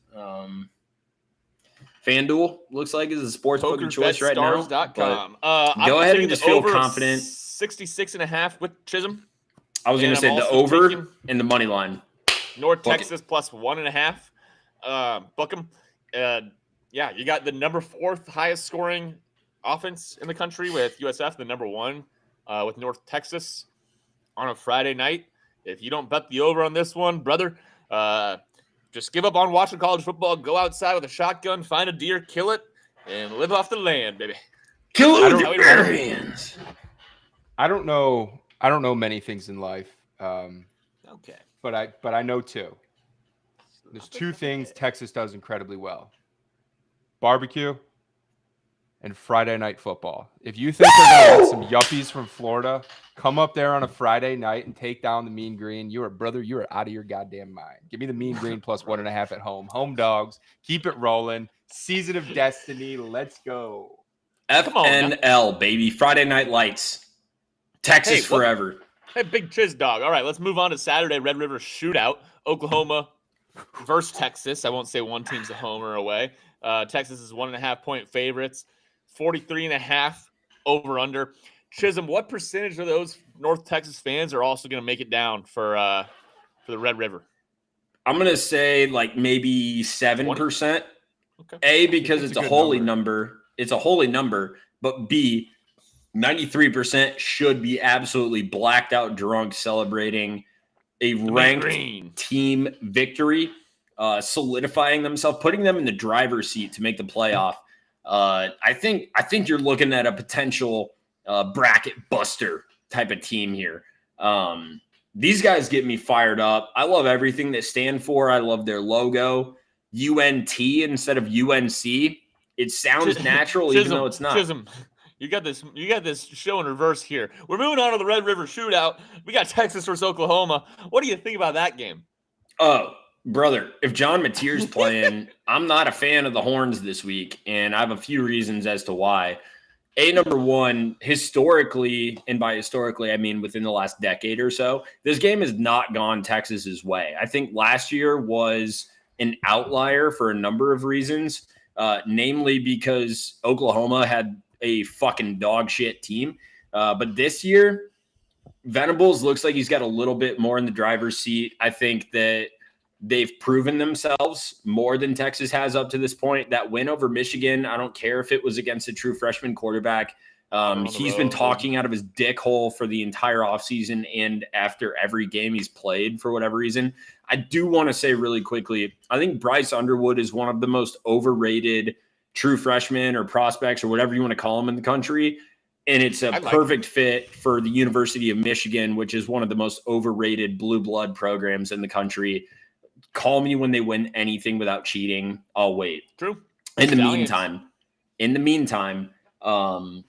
C: FanDuel looks like is a sports booking choice right now. Go ahead and just feel confident.
A: 66.5 with Chisholm.
C: I was going to say the over and the money line.
A: North Texas plus 1.5. Book them. You got the number 4th highest scoring offense in the country with USF, the number 1 with North Texas on a Friday night. If you don't bet the over on this one, brother, just give up on watching college football. Go outside with a shotgun, find a deer, kill it, and live off the land, baby.
C: Kill it with your bare hands.
B: I don't know many things in life.
A: Okay.
B: But I know two. There's two things Texas does incredibly well: barbecue and Friday night football. If you think they're gonna let some yuppies from Florida come up there on a Friday night and take down the Mean Green, you are out of your goddamn mind. Give me the Mean Green plus 1.5 at home. Home dogs. Keep it rolling. Season of Destiny. Let's go.
C: FNL, baby. Friday Night Lights. Texas forever.
A: Hey, big chiz dog. All right, let's move on to Saturday. Red River Shootout. Oklahoma versus Texas. I won't say one team's a home or away. Texas is 1.5-point favorites. 43.5 over under. Chisholm, what percentage of those North Texas fans are also going to make it down for the Red River?
C: I'm going to say like maybe 7%.
A: Okay.
C: A, because it's a holy number. It's a holy number. But B, 93% should be absolutely blacked out drunk celebrating a ranked team victory, solidifying themselves, putting them in the driver's seat to make the playoff. I think you're looking at a potential bracket buster type of team here. These guys get me fired up. I love everything they stand for. I love their logo. UNT instead of UNC. It sounds natural, even though it's not.
A: Chisholm, you got this show in reverse here. We're moving on to the Red River Shootout. We got Texas versus Oklahoma. What do you think about that game?
C: Oh, brother, if John Mateer's playing, I'm not a fan of the Horns this week, and I have a few reasons as to why. Number one, historically, and by historically, I mean within the last decade or so, this game has not gone Texas's way. I think last year was an outlier for a number of reasons, namely because Oklahoma had a fucking dog shit team. But this year, Venables looks like he's got a little bit more in the driver's seat. I think that they've proven themselves more than Texas has up to this point. That win over Michigan, I don't care if it was against a true freshman quarterback. He's been talking out of his dick hole for the entire offseason and after every game he's played for whatever reason. I do want to say really quickly, I think Bryce Underwood is one of the most overrated true freshmen or prospects or whatever you want to call them in the country. And it's a perfect fit for the University of Michigan, which is one of the most overrated blue blood programs in the country. Call me when they win anything without cheating. I'll wait.
A: True.
C: In the meantime,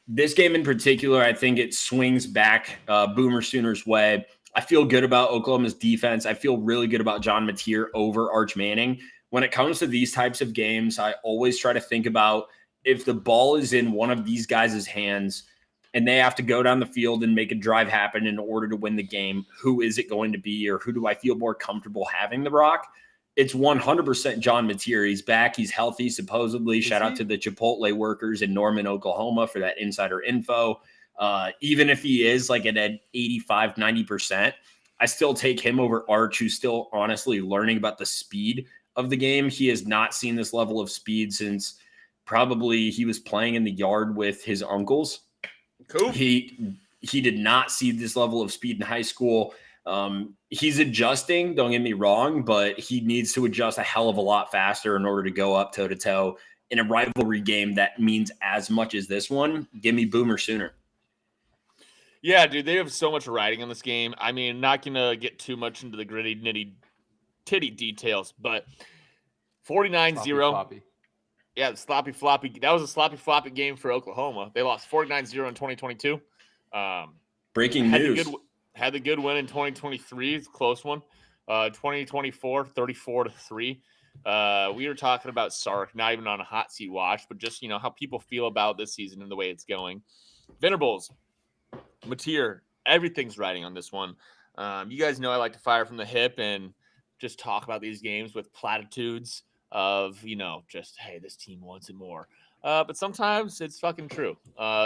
C: this game in particular, I think it swings back Boomer Sooners' way. I feel good about Oklahoma's defense. I feel really good about John Mateer over Arch Manning. When it comes to these types of games, I always try to think about if the ball is in one of these guys' hands and they have to go down the field and make a drive happen in order to win the game, who is it going to be, or who do I feel more comfortable having the rock? It's 100% John Mateer. He's back. He's healthy, supposedly. Shout out to the Chipotle workers in Norman, Oklahoma for that insider info. Even if he is like at 85, 90%, I still take him over Arch, who's still honestly learning about the speed of the game. He has not seen this level of speed since probably he was playing in the yard with his uncles.
A: Cool.
C: He did not see this level of speed in high school. He's adjusting, don't get me wrong, but he needs to adjust a hell of a lot faster in order to go up toe-to-toe in a rivalry game that means as much as this one. Give me Boomer Sooner.
A: Yeah, dude, they have so much riding on this game. I mean, not going to get too much into the gritty, nitty details, but 49-0. Yeah, sloppy floppy. That was a sloppy floppy game for Oklahoma. They lost 49-0 in 2022.
C: Breaking news.
A: Had the good win in 2023. It's a close one. 2024, 34-3. We were talking about Sark, not even on a hot seat watch, but just, how people feel about this season and the way it's going. Venables, Mateer, everything's riding on this one. You guys know I like to fire from the hip and just talk about these games with platitudes of, just, hey, this team wants it more. But sometimes it's fucking true.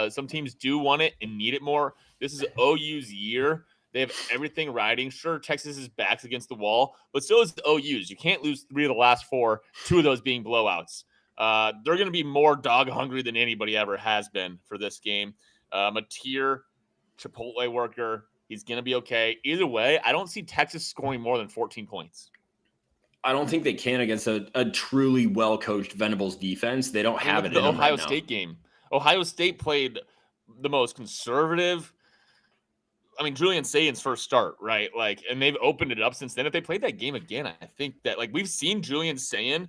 A: Some teams do want it and need it more. This is OU's year. They have everything riding. Sure, Texas's back's against the wall, but still is OU's. You can't lose 3 of the last 4, 2 of those being blowouts. They're going to be more dog hungry than anybody ever has been for this game. Mateer, Chipotle worker, he's going to be okay. Either way, I don't see Texas scoring more than 14 points.
C: I don't think they can against a truly well-coached Venables defense. They don't have it in
A: the
C: them
A: Ohio
C: right
A: State
C: now.
A: game. Ohio State played the most conservative, Julian Saint's first start, right? Like, and they've opened it up since then. If they played that game again, I think that like we've seen Julian Saint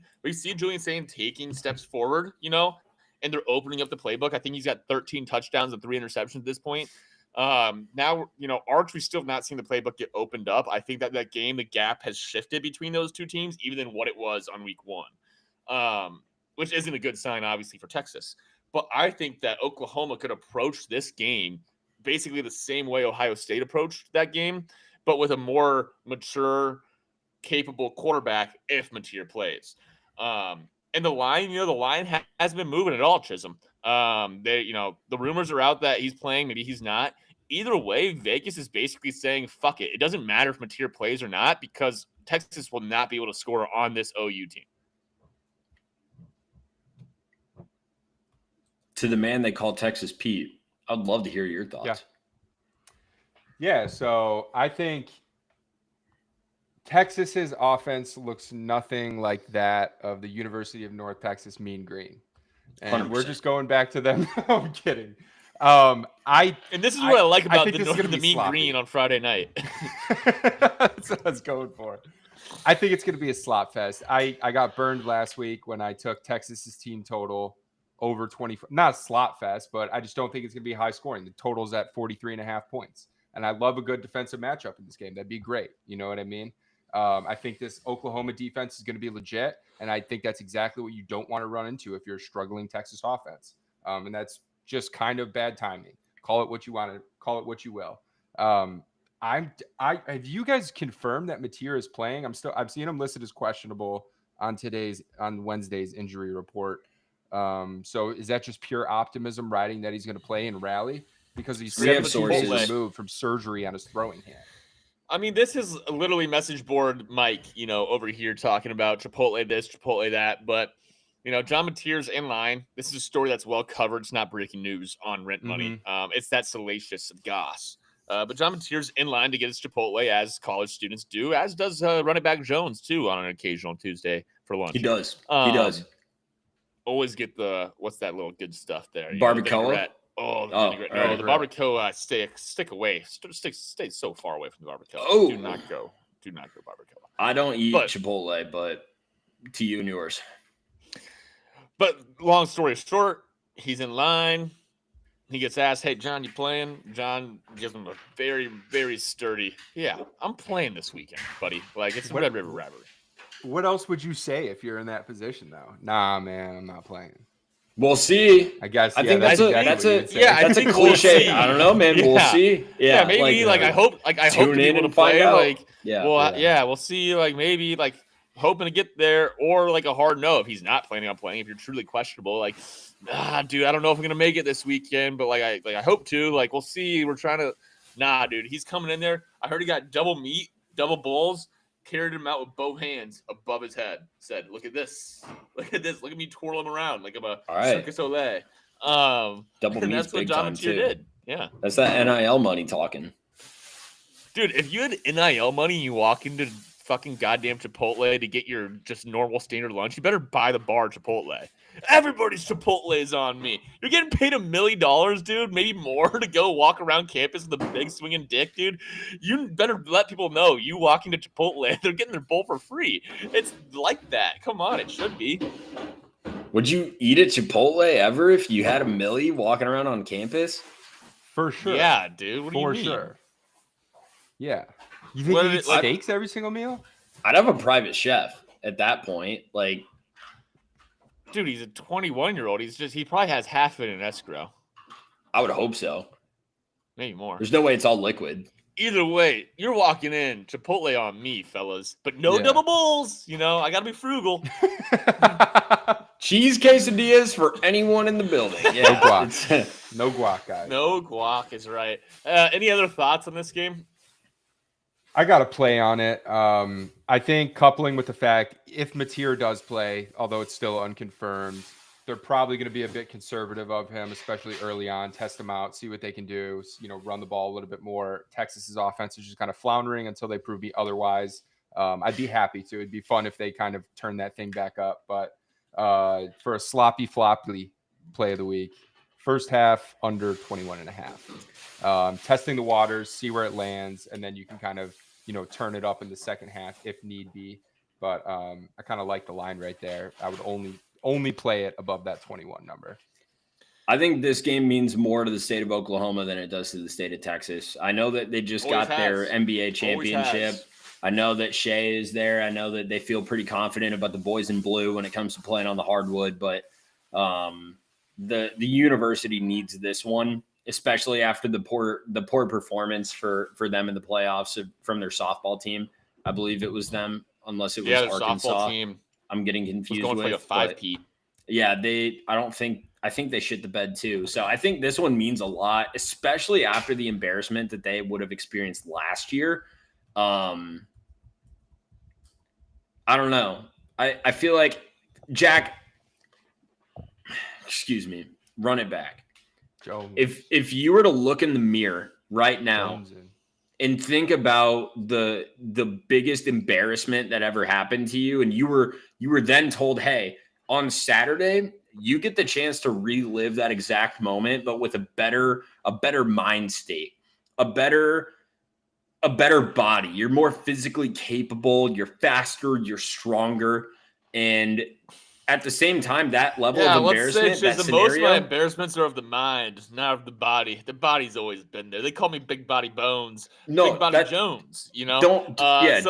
A: taking steps forward, and they're opening up the playbook. I think he's got 13 touchdowns and 3 interceptions at this point. Now, Arch, we still have not seen the playbook get opened up. I think that game, the gap has shifted between those two teams, even than what it was on week 1, which isn't a good sign, obviously, for Texas. But I think that Oklahoma could approach this game basically the same way Ohio State approached that game, but with a more mature, capable quarterback if Mateer plays. And the line, the line hasn't been moving at all, Chisholm. The rumors are out that he's playing, maybe he's not. Either way, Vegas is basically saying, fuck it. It doesn't matter if Mateer plays or not because Texas will not be able to score on this OU team.
C: To the man they call Texas Pete, I'd love to hear your thoughts.
B: Yeah, so I think Texas's offense looks nothing like that of the University of North Texas Mean Green. And
C: 100%.
B: We're just going back to them. I'm kidding.
A: And this is what I like about the Mean
B: sloppy.
A: Green on Friday night.
B: That's what I was going for. I think it's going to be a slop fest. I got burned last week when I took Texas's team total over 20. Not a slop fest, but I just don't think it's going to be high scoring. The total's at 43.5 points. And I love a good defensive matchup in this game. That'd be great. You know what I mean? I think this Oklahoma defense is going to be legit. And I think that's exactly what you don't want to run into if you're a struggling Texas offense. And that's just kind of bad timing. Call it what you want to call it, what you will. Have you guys confirmed that Mateer is playing? I've seen him listed as questionable on Wednesday's injury report. So is that just pure optimism riding that he's going to play and rally? Because he's 17 days removed from surgery on his throwing hand.
A: I mean, this is literally message board Mike, over here talking about Chipotle this, Chipotle that. But, John Mateer's in line. This is a story that's well covered. It's not breaking news on Rent Money. It's that salacious goss. But John Mateer's in line to get his Chipotle, as college students do, as does running back Jones, too, on an occasional Tuesday for lunch.
C: He does. He does.
A: Always get what's that little good stuff there?
C: Barbacoa?
A: The barbacoa, stick away. Stay so far away from the barbacoa.
C: Oh.
A: Do not go barbacoa.
C: I don't eat Chipotle, but to you and yours.
A: But long story short, he's in line. He gets asked, "Hey, John, you playing?" John gives him a very, very sturdy, "Yeah, I'm playing this weekend, buddy." Like, it's a Red River Rivalry.
B: What else would you say if you're in that position, though? Nah, man, I'm not playing.
C: We'll see.
B: I guess.
C: I think that's a cliche.
A: We'll
C: I don't know, man. We'll see.
A: Yeah, maybe. I hope to be able to play. We'll see. Maybe hoping to get there, or a hard no if he's not planning on playing. If you're truly questionable, dude, I don't know if I'm gonna make it this weekend, but I hope to. We'll see. We're trying to. Nah, dude, he's coming in there. I heard he got double meat, double bowls. Carried him out with both hands above his head. Said, "Look at this. Look at this. Look at me twirl him around like I'm a Circus Olay."
C: Double meat.
A: That's what John Mateer did. Yeah,
C: that's that NIL money talking.
A: Dude, if you had NIL money, you walk into fucking goddamn Chipotle to get your just normal standard lunch, you better buy the bar Chipotle. Everybody's Chipotle is on me. You're getting paid $1 million, dude, maybe more, to go walk around campus with a big swinging dick, dude. You better let people know you walking to Chipotle, they're getting their bowl for free. It's like that. Come on, it should be.
C: Would you eat at Chipotle ever if you had $1 million walking around on campus?
B: For sure.
A: Yeah, dude. What do you mean?
B: For sure. Yeah. You think you eat steaks every single meal?
C: I'd have a private chef at that point.
A: Dude, he's a 21-year-old. He probably has half of it in escrow.
C: I would hope so.
A: Maybe more.
C: There's no way it's all liquid.
A: Either way, you're walking in Chipotle on me, fellas. But no double bowls. I got to be frugal.
C: Cheese quesadillas for anyone in the building. Yeah.
B: No guac. No guac, guys.
A: No guac is right. Any other thoughts on this game?
B: I got to play on it. I think coupling with the fact if Mateer does play, although it's still unconfirmed, they're probably going to be a bit conservative of him, especially early on. Test him out, see what they can do. Run the ball a little bit more. Texas's offense is just kind of floundering until they prove me otherwise. I'd be happy to. It'd be fun if they kind of turn that thing back up. But for a sloppy floppy play of the week, First half under 21.5. Testing the waters, see where it lands, and then you can kind of, turn it up in the second half if need be. But I kind of like the line right there. I would only play it above that 21 number.
C: I think this game means more to the state of Oklahoma than it does to the state of Texas. I know that they just got their NBA championship. I know that Shea is there. I know that they feel pretty confident about the boys in blue when it comes to playing on the hardwood, but the university needs this one, especially after the poor performance for them in the playoffs from their softball team. I believe it was them, unless it was Arkansas.
A: Team
C: I'm getting confused
A: was going
C: with
A: for like a 5-peat.
C: Yeah, I think they shit the bed too. So I think this one means a lot, especially after the embarrassment that they would have experienced last year. I don't know. I feel like Jack, excuse me, run it back.
B: Jones.
C: If you were to look in the mirror right now and think about the biggest embarrassment that ever happened to you, and you were then told, hey, on Saturday, you get the chance to relive that exact moment, but with a better mind state, a better body. You're more physically capable, you're faster, you're stronger. And at the same time, that level of embarrassment,
A: most of my embarrassments are of the mind, not of the body. The body's always been there. They call me Big Body Bones, Big Body Jones. Don't get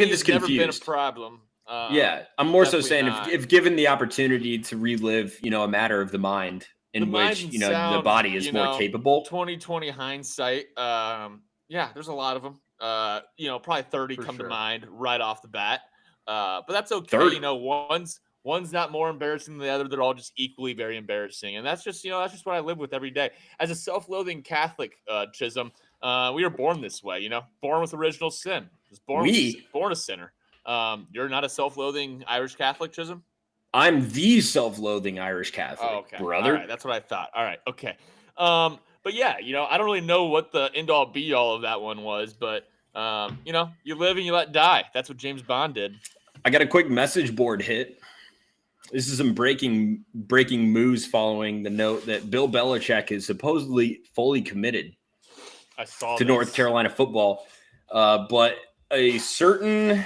A: this confused. Never been a problem.
C: I'm more so saying if given the opportunity to relive, a matter of the mind in which the body is more capable.
A: 2020 hindsight. There's a lot of them. Probably 30 come to mind right off the bat. But that's okay. 30. One's not more embarrassing than the other. They're all just equally very embarrassing. And that's just what I live with every day. As a self-loathing Catholic, Chisholm, we were born this way, born with original sin. Born a sinner. You're not a self-loathing Irish Catholic, Chisholm?
C: I'm the self-loathing Irish Catholic, brother.
A: All right, that's what I thought. All right, okay. But yeah, I don't really know what the end-all be-all of that one was, but you live and you let die. That's what James Bond did.
C: I got a quick message board hit. This is some breaking news following the note that Bill Belichick is supposedly fully committed to North Carolina football, but a certain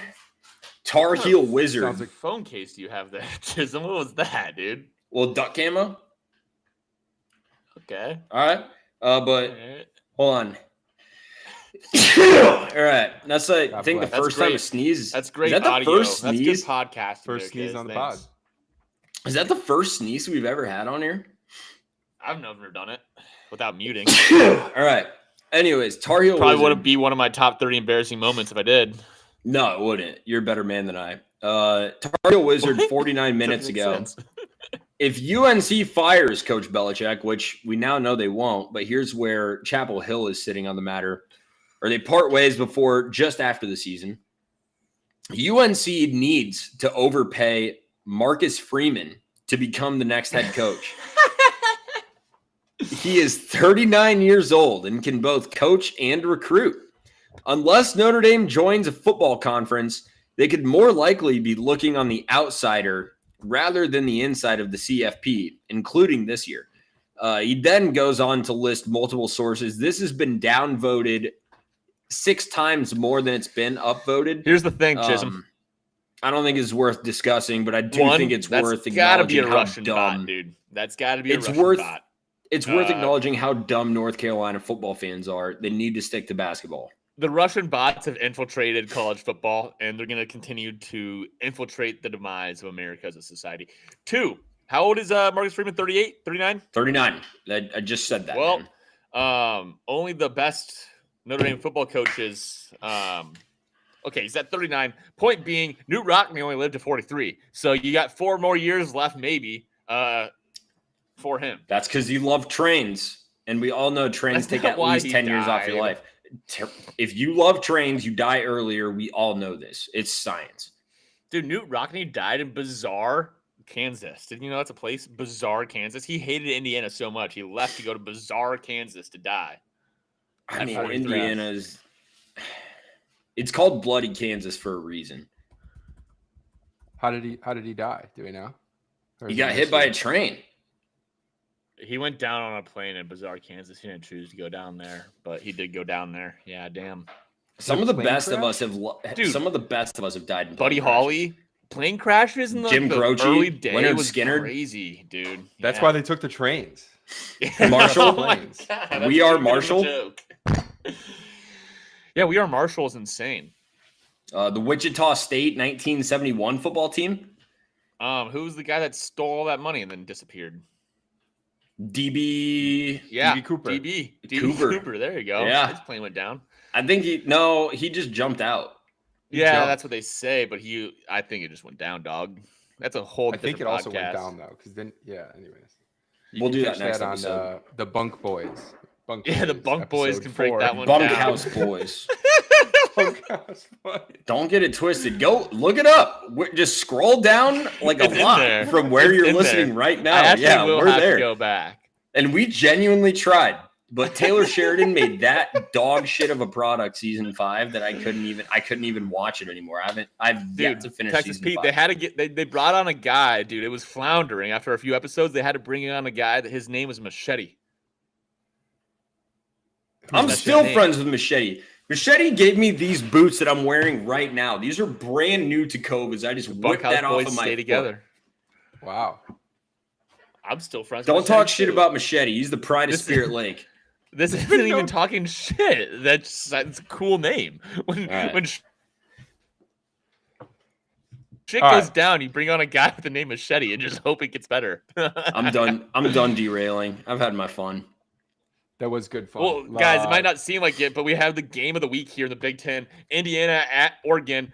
C: Tar Heel wizard.
A: Sounds like phone case you have there, Chisholm. What was that, dude?
C: Well, duck camo.
A: Okay.
C: All right. But hold on. All right. That's I think the first time a sneeze.
A: That's great.
C: Is that
A: audio.
C: the first sneeze?
A: That's good podcasting.
B: First sneeze on the pod.
C: Is that the first sneeze we've ever had on here?
A: I've never done it without muting.
C: All right. Anyways, Tar Heel
A: probably wouldn't be one of my top 30 embarrassing moments if I did.
C: No, it wouldn't. You're a better man than I. Tar Heel Wizard 49 minutes ago. If UNC fires Coach Belichick, which we now know they won't, but here's where Chapel Hill is sitting on the matter, or they part ways just after the season. UNC needs to overpay Marcus Freeman to become the next head coach. He is 39 years old and can both coach and recruit. Unless Notre Dame joins a football conference, they could more likely be looking on the outsider rather than the inside of the CFP, including this year. He then goes on to list multiple sources. This has been downvoted 6 times more than it's been upvoted.
A: Here's the thing, Chisholm.
C: I don't think it's worth discussing, but I do think it's worth acknowledging
A: gotta be a
C: how
A: Russian
C: dumb,
A: bot, dude. That's got to be a Russian bot.
C: It's worth acknowledging how dumb North Carolina football fans are. They need to stick to basketball.
A: The Russian bots have infiltrated college football, and they're going to continue to infiltrate the demise of America as a society. 2, how old is Marcus Freeman? 38, 39?
C: 39. I just said that.
A: Well, only the best Notre Dame football coaches. Okay, he's at 39. Point being, Newt Rockne only lived to 43. So you got 4 more years left, maybe, for him.
C: That's because you love trains. And we all know trains take at least 10 years off your life. If you love trains, you die earlier. We all know this. It's science.
A: Dude, Newt Rockne died in Bizarre, Kansas. Didn't you know that's a place? Bizarre, Kansas. He hated Indiana so much, he left to go to Bizarre, Kansas to die.
C: I mean, Indiana's... It's called Bloody Kansas for a reason.
B: How did he die? Do we know?
C: He got hit by a train.
A: He went down on a plane in Bizarre, Kansas. He didn't choose to go down there, but he did go down there. Yeah, damn.
C: Some of the best
B: crash?
C: of us have
A: Dude,
C: some of the best of us have died in
A: Buddy
C: plane crashes.
A: Holly, plane crashes in
C: Jim
A: the
C: Croce,
A: early day
C: Leonard
A: was
C: Skinner.
A: crazy, dude.
B: That's why they took the trains.
C: Marshall,
A: Oh my God,
C: We
A: that's
C: Are
A: too good of a
C: Marshall.
A: joke. Yeah, We Are Marshall is insane.
C: The Wichita State 1971 football team.
A: Who was the guy that stole all that money and then disappeared?
C: DB.
A: Yeah,
B: DB Cooper.
A: DB
C: Cooper.
A: Cooper. There you go.
C: Yeah.
A: His plane went down.
C: I think he just jumped out.
A: Yeah, that's what they say, but I think it just went down, dog. That's a whole
B: I
A: different
B: think it also went
A: podcast.
B: down though, because then anyways.
C: We'll
B: can
C: do
B: catch
C: that next
B: on
C: episode.
B: the Bunk Boys.
A: Yeah, the Bunk Boys
B: episode
A: can break
B: 4.
A: that one down.
C: Bunkhouse Boys.
B: Bunkhouse Boys.
C: Don't get it twisted. Go look it up. Just scroll down like
A: It's
C: a
A: in
C: lot
A: there.
C: from where
A: It's
C: you're
A: in
C: listening
A: there.
C: right
A: I
C: now.
A: actually
C: Yeah,
A: will
C: we're
A: have
C: there.
A: to go back.
C: And we genuinely tried. But Taylor Sheridan made that dog shit of a product season 5 that I couldn't even watch it anymore. I've yet to finish
A: Texas
C: season
A: Pete,
C: 5.
A: they had to they brought on a guy, dude. It was floundering after a few episodes. They had to bring on a guy that his name was Machete.
C: I'm
A: That's
C: still
A: his name.
C: friends with Machete. Machete gave me these boots that I'm wearing right now. These are brand new to Covis. I just whipped
A: Bunkhouse
C: that off
A: Boys
C: of my
A: stay
C: foot.
A: together.
B: Wow.
A: I'm still friends.
C: Don't
A: with
C: talk
A: Machete,
C: shit
A: too.
C: about Machete. He's the pride of
A: This-
C: Spirit Lake.
A: This isn't even talking shit. That's a cool name. When
C: right.
A: when shit
B: All
A: goes
B: right.
A: down, you bring on a guy with the name Machete and just hope it gets better.
C: I'm done derailing. I've had my fun.
B: That was good fun.
A: Well, guys, it might not seem like it, but we have the game of the week here in the Big Ten. Indiana at Oregon.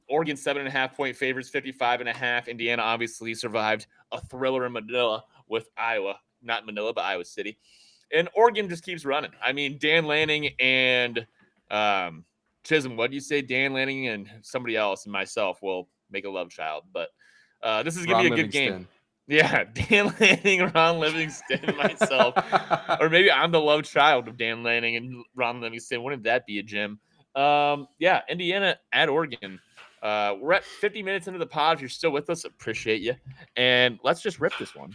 A: Oregon 7.5-point favorites, 55.5. Indiana obviously survived a thriller in Manila with Iowa. Not Manila, but Iowa City. And Oregon just keeps running. I mean, Dan Lanning and Chisholm, what do you say? Dan Lanning and somebody else and myself will make a love child. But this is going to be a good game. Yeah, Dan Lanning, Ron Livingston, and myself. Or maybe I'm the love child of Dan Lanning and Ron Livingston. Wouldn't that be a gem? Yeah, Indiana at Oregon. We're at 50 minutes into the pod. If you're still with us, appreciate you. And let's just rip this one.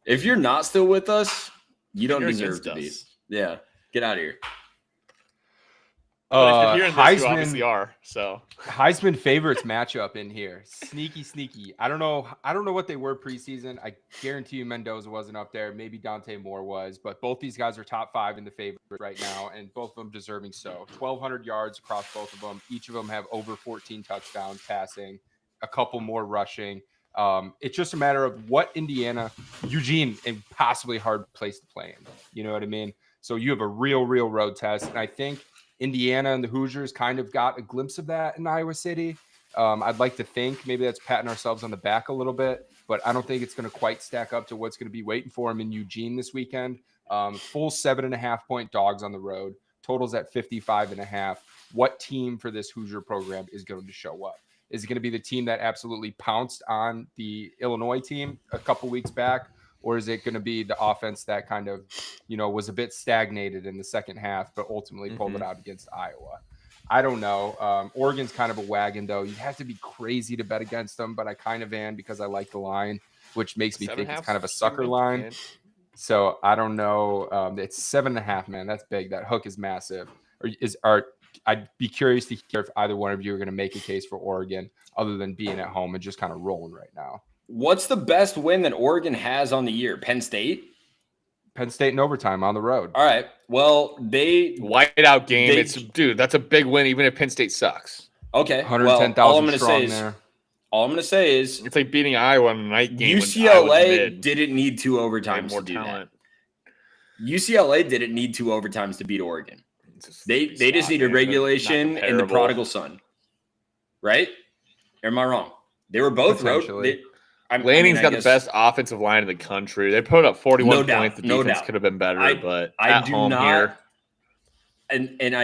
C: If you're not still with us, you don't
A: You're
C: deserve
A: against
C: to be.
A: us.
C: Yeah, get out of here.
A: But if you're hearing this, you
B: Heisman,
A: obviously are. So
B: Heisman favorites matchup in here. Sneaky. I don't know what they were preseason. I guarantee you Mendoza wasn't up there. Maybe Dante Moore was, but both these guys are top 5 in the favorites right now, and both of them deserving so. 1,200 yards across both of them. Each of them have over 14 touchdowns passing, a couple more rushing. It's just a matter of what Eugene, impossibly hard place to play in. You know what I mean? So you have a real road test, and I think Indiana and the Hoosiers kind of got a glimpse of that in Iowa City. I'd like to think maybe that's patting ourselves on the back a little bit, but I don't think it's going to quite stack up to what's going to be waiting for them in Eugene this weekend. Full 7.5-point dogs on the road, totals at 55.5. What team for this Hoosier program is going to show up? Is it going to be the team that absolutely pounced on the Illinois team a couple weeks back? Or is it going to be the offense that kind of, was a bit stagnated in the second half, but ultimately pulled it out against Iowa? I don't know. Oregon's kind of a wagon, though. You have to be crazy to bet against them, but I kind of am because I like the line, which makes me think it's kind of a sucker line. So I don't know. It's 7.5, man. That's big. That hook is massive. I'd be curious to hear if either one of you are going to make a case for Oregon other than being at home and just kind of rolling right now.
C: What's the best win that Oregon has on the year? Penn State?
B: Penn State in overtime on the road.
C: All right. Well,
A: whiteout game. That's a big win, even if Penn State sucks.
C: Okay.
B: 110,000 strong there.
C: All I'm going to say is
A: it's like beating Iowa in a night game.
C: UCLA didn't need 2 overtimes
A: more
C: to do
A: talent.
C: that. UCLA didn't need 2 overtimes to beat Oregon. They just needed regulation and the prodigal son. Right? Or am I wrong? They were both road.
A: Lanning's got the best offensive line in the country. They put up 41 points. The defense could have been better, but I do not.
C: And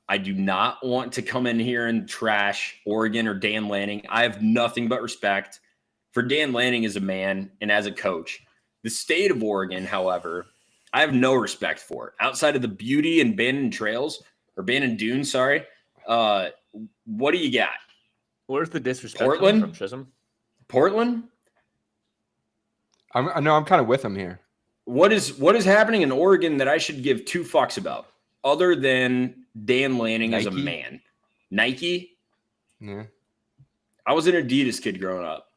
C: I do not want to come in here and trash Oregon or Dan Lanning. I have nothing but respect for Dan Lanning as a man and as a coach. The state of Oregon, however, I have no respect for it. Outside of the beauty and Bandon Dunes, sorry. What do you got?
A: Where's the disrespect
C: Portland?
A: from Chisholm?
C: Portland?
B: I'm kind of with him here.
C: what is happening in Oregon that I should give two fucks about, other than Dan Lanning as a man? Nike?
B: Yeah.
C: I was an Adidas kid growing up.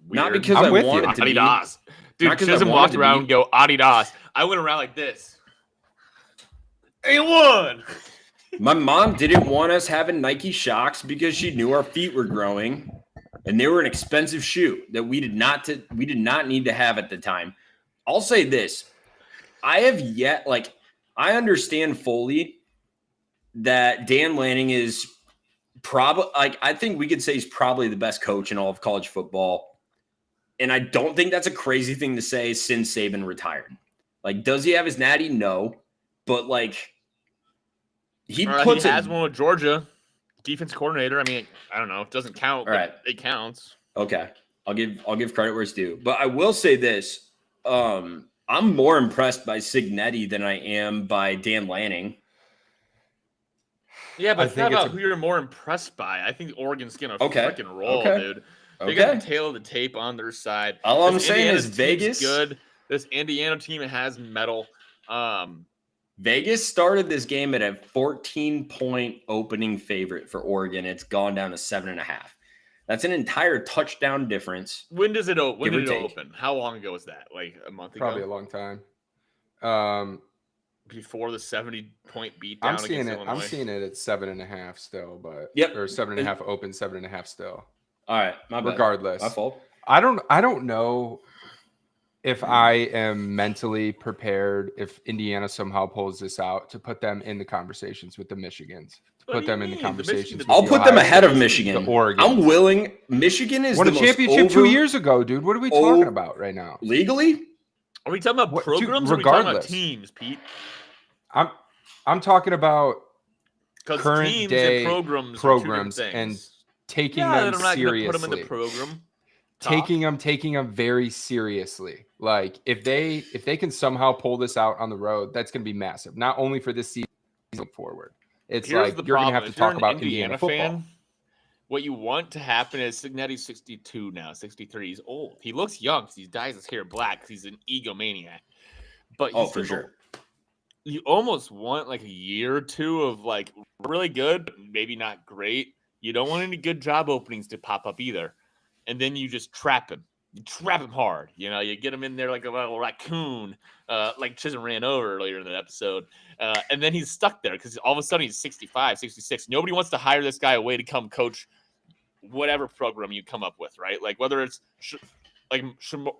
A: Weird.
C: Not because
B: I'm
C: I
B: with
C: wanted to be.
A: Adidas. Dude,
C: Not 'cause I
A: Chisholm
C: wanted
A: walked
C: to
A: around
C: be.
A: and go, Adidas. I went around like this. A1.
C: My mom didn't want us having Nike Shocks because she knew our feet were growing, and they were an expensive shoe that we did not need to have at the time. I'll say this: I understand fully that Dan Lanning is probably, I think we could say he's probably the best coach in all of college football, and I don't think that's a crazy thing to say since Saban retired. Like, does he have his natty? No, but like. He
A: has one with Georgia, defense coordinator. I mean, I don't know. It doesn't count.
C: All right.
A: It counts.
C: Okay. I'll give credit where it's due. But I will say this. I'm more impressed by Cignetti than I am by Dan Lanning.
A: Yeah, but it's not about who you're more impressed by. I think Oregon's going to freaking roll, dude. They got the tail of the tape on their side.
C: All I'm saying is Vegas.
A: Good. This Indiana team has metal.
C: Vegas started this game at a 14-point opening favorite for Oregon. It's gone down to 7.5. That's an entire touchdown difference.
A: When does it open? When did it open? How long ago was that? Like a month ago?
B: Probably a long time.
A: Before the 70-point beatdown.
B: I'm seeing it.
A: Illinois.
B: I'm seeing it at 7.5 still, but or 7.5 open, 7.5 still.
C: All right, my bad.
B: Regardless,
C: my fault.
B: I don't know if I am mentally prepared if Indiana somehow pulls this out to put them in the conversations with the Michigans. Put them in the conversations.
C: I'll put them ahead of Michigan.
B: The Oregon.
C: I'm willing. Michigan is
B: won a championship 2 years ago, dude. What are we talking about right now?
C: Legally?
A: Are we talking about programs or are we talking about teams, Pete?
B: I'm talking about current
A: teams
B: day
A: and programs
B: and taking them seriously.
A: Put them in the program.
B: Taking them very seriously. Like if they can somehow pull this out on the road, that's going to be massive. Not only for this season forward. It's
A: Here's
B: like you're going to have to talk about Indiana football.
A: Fan, what you want to happen is Cignetti's 62 now, 63. He's old. He looks young because he dyes his hair black because he's an egomaniac. But
C: for sure.
A: You almost want like a year or two of like really good, but maybe not great. You don't want any good job openings to pop up either. And then you just trap him. You trap him hard. You know, you get him in there like a little raccoon, like Chisholm ran over earlier in the episode. And then he's stuck there because all of a sudden he's 65, 66. Nobody wants to hire this guy away to come coach whatever program you come up with, right? Like whether it's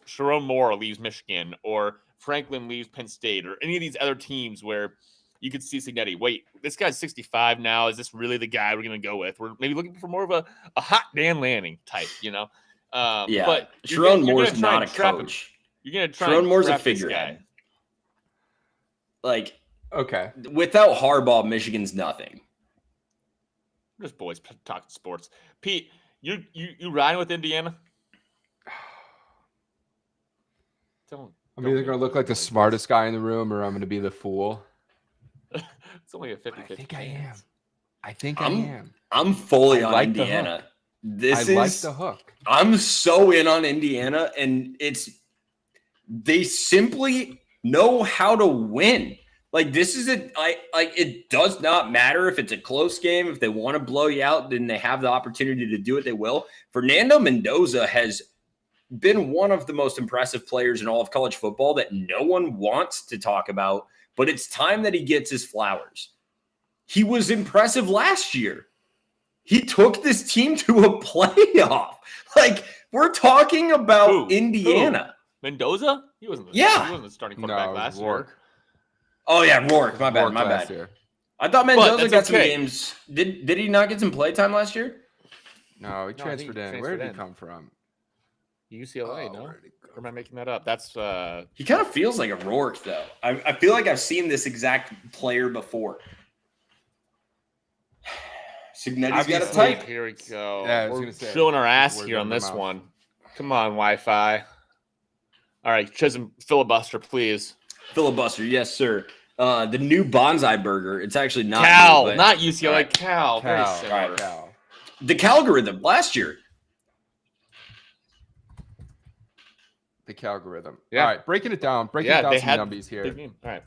A: Sharon Moore leaves Michigan or Franklin leaves Penn State or any of these other teams where you could see Cignetti. Wait, this guy's 65 now. Is this really the guy we're going to go with? We're maybe looking for more of a hot Dan Lanning type, you know?
C: But Sharon Moore's not a coach.
A: You're going to try
C: Sharon Moore's a
A: guy.
C: figurehead. Like,
B: okay.
C: Without Harbaugh, Michigan's nothing.
A: Just boys talking sports. Pete, you riding with Indiana?
B: I'm either going to look like the smartest guy in the room or I'm going to be the fool.
A: It's only a 50-50
B: I think I am.
C: I'm fully on Indiana.
B: I like the hook.
C: I'm so in on Indiana, and they simply know how to win. Like this is it does not matter if it's a close game. If they want to blow you out, then they have the opportunity to do it. They will. Fernando Mendoza has been one of the most impressive players in all of college football that no one wants to talk about, but it's time that he gets his flowers. He was impressive last year. He took this team to a playoff. Like, we're talking about Indiana.
A: Who? Mendoza? He wasn't the starting quarterback last year.
C: Oh, yeah, Rourke. My bad. Year. I thought Mendoza got some games. Did he not get some playtime last year?
B: No, he transferred in. Where did he come from?
A: UCLA, no? Or am I making that up? That's
C: he kind of feels like a Rourke, though. I feel like I've seen this exact player before. Cignetti's got a type.
A: Here we go.
B: Yeah,
A: we're showing our ass here on this one. Come on, Wi-Fi. All right, Chisholm, filibuster, please.
C: Filibuster, yes, sir. The new Bonsai Burger. It's actually not
A: Cal,
C: new,
A: not UCLA. Right. Cal.
C: Very similar. Cal. The Calgorithm last year.
B: The Calgorithm.
A: Yeah.
B: All right, breaking it down some numbies here.
A: All right.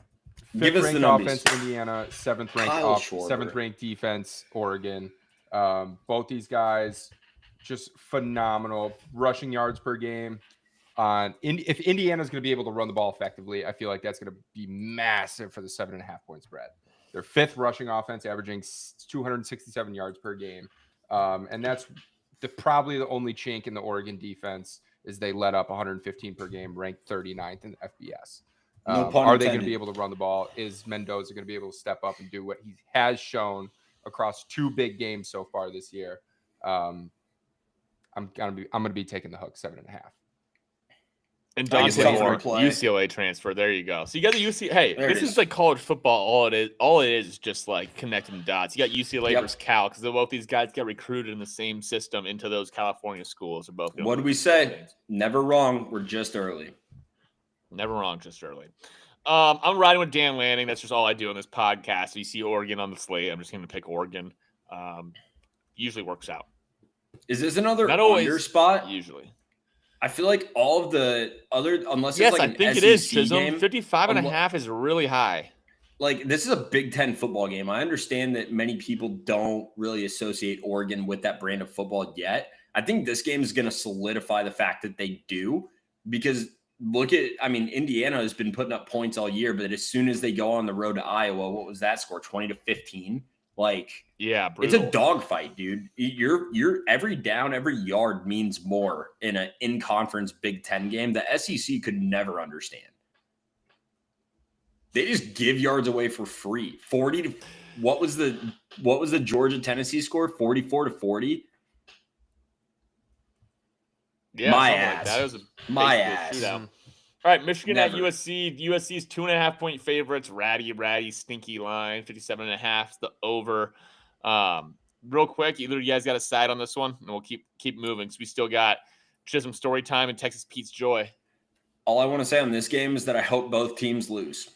C: Give us the
B: Fifth-ranked
C: numbies.
B: offense, Indiana. Seventh
C: Kyle
B: ranked
C: Schwarber.
B: seventh-ranked defense, Oregon. Both these guys just phenomenal rushing yards per game. If Indiana's going to be able to run the ball effectively, I feel like that's going to be massive for the 7.5 point spread. Their fifth rushing offense, averaging 267 yards per game, and that's probably the only chink in the Oregon defense is they let up 115 per game, ranked 39th in FBS.
C: No pun
B: are they going to
C: intended.
B: be able to run the ball? Is Mendoza going to be able to step up and do what he has shown across 2 big games so far this year? I'm going to be taking the hook 7.5.
A: And
C: I guess
A: Dante
C: tougher
A: Moore,
C: to play.
A: UCLA transfer. There you go. So you got the UCLA. Hey,
C: There
A: this
C: it
A: is
C: is.
A: like college football. All it is just like connecting the dots. You got UCLA versus Cal because both these guys get recruited in the same system into those California schools. They're both.
C: What do we say? Never wrong. We're just early.
A: Never wrong, just early. I'm riding with Dan Lanning. That's just all I do on this podcast. You see Oregon on the slate. I'm just going to pick Oregon. Usually works out.
C: Is this another
A: Not always,
C: under spot?
A: Usually.
C: I feel like all of the other, unless
A: Yes,
C: it's like
A: I think
C: an
A: it is.
C: SEC
A: Chisholm.
C: game,
A: 55.5 is really high.
C: like this is a Big Ten football game. I understand that many people don't really associate Oregon with that brand of football yet. I think this game is going to solidify the fact that they do, because Indiana has been putting up points all year, but as soon as they go on the road to Iowa, what was that score? 20-15. Like,
A: yeah,
C: brutal. It's a dogfight, dude. You're every down, every yard means more in an in-conference Big Ten game. The SEC could never understand. They just give yards away for free. 40 to what was the Georgia Tennessee score? 44-40.
A: Yeah,
C: my
A: ass.
C: ass.
A: That was
C: my ass.
A: Shootout. All right, Michigan
C: Never.
A: at USC. USC's 2.5 point favorites. Ratty, stinky line. 57.5 is the over. Real quick, either of you guys got a side on this one, and we'll keep moving because we still got Chisholm story time and Texas Pete's joy.
C: All I want to say on this game is that I hope both teams lose.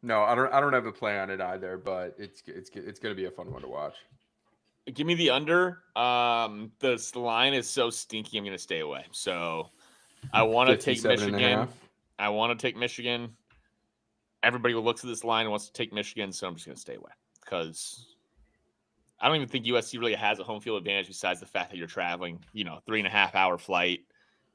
B: No, I don't have a play on it either, but it's going to be a fun one to watch.
A: Give me the under. The line is so stinky, I'm going to stay away. So I want to take Michigan. I want to take Michigan. Everybody who looks at this line wants to take Michigan, so I'm just going to stay away because I don't even think USC really has a home field advantage besides the fact that you're traveling, 3.5-hour flight,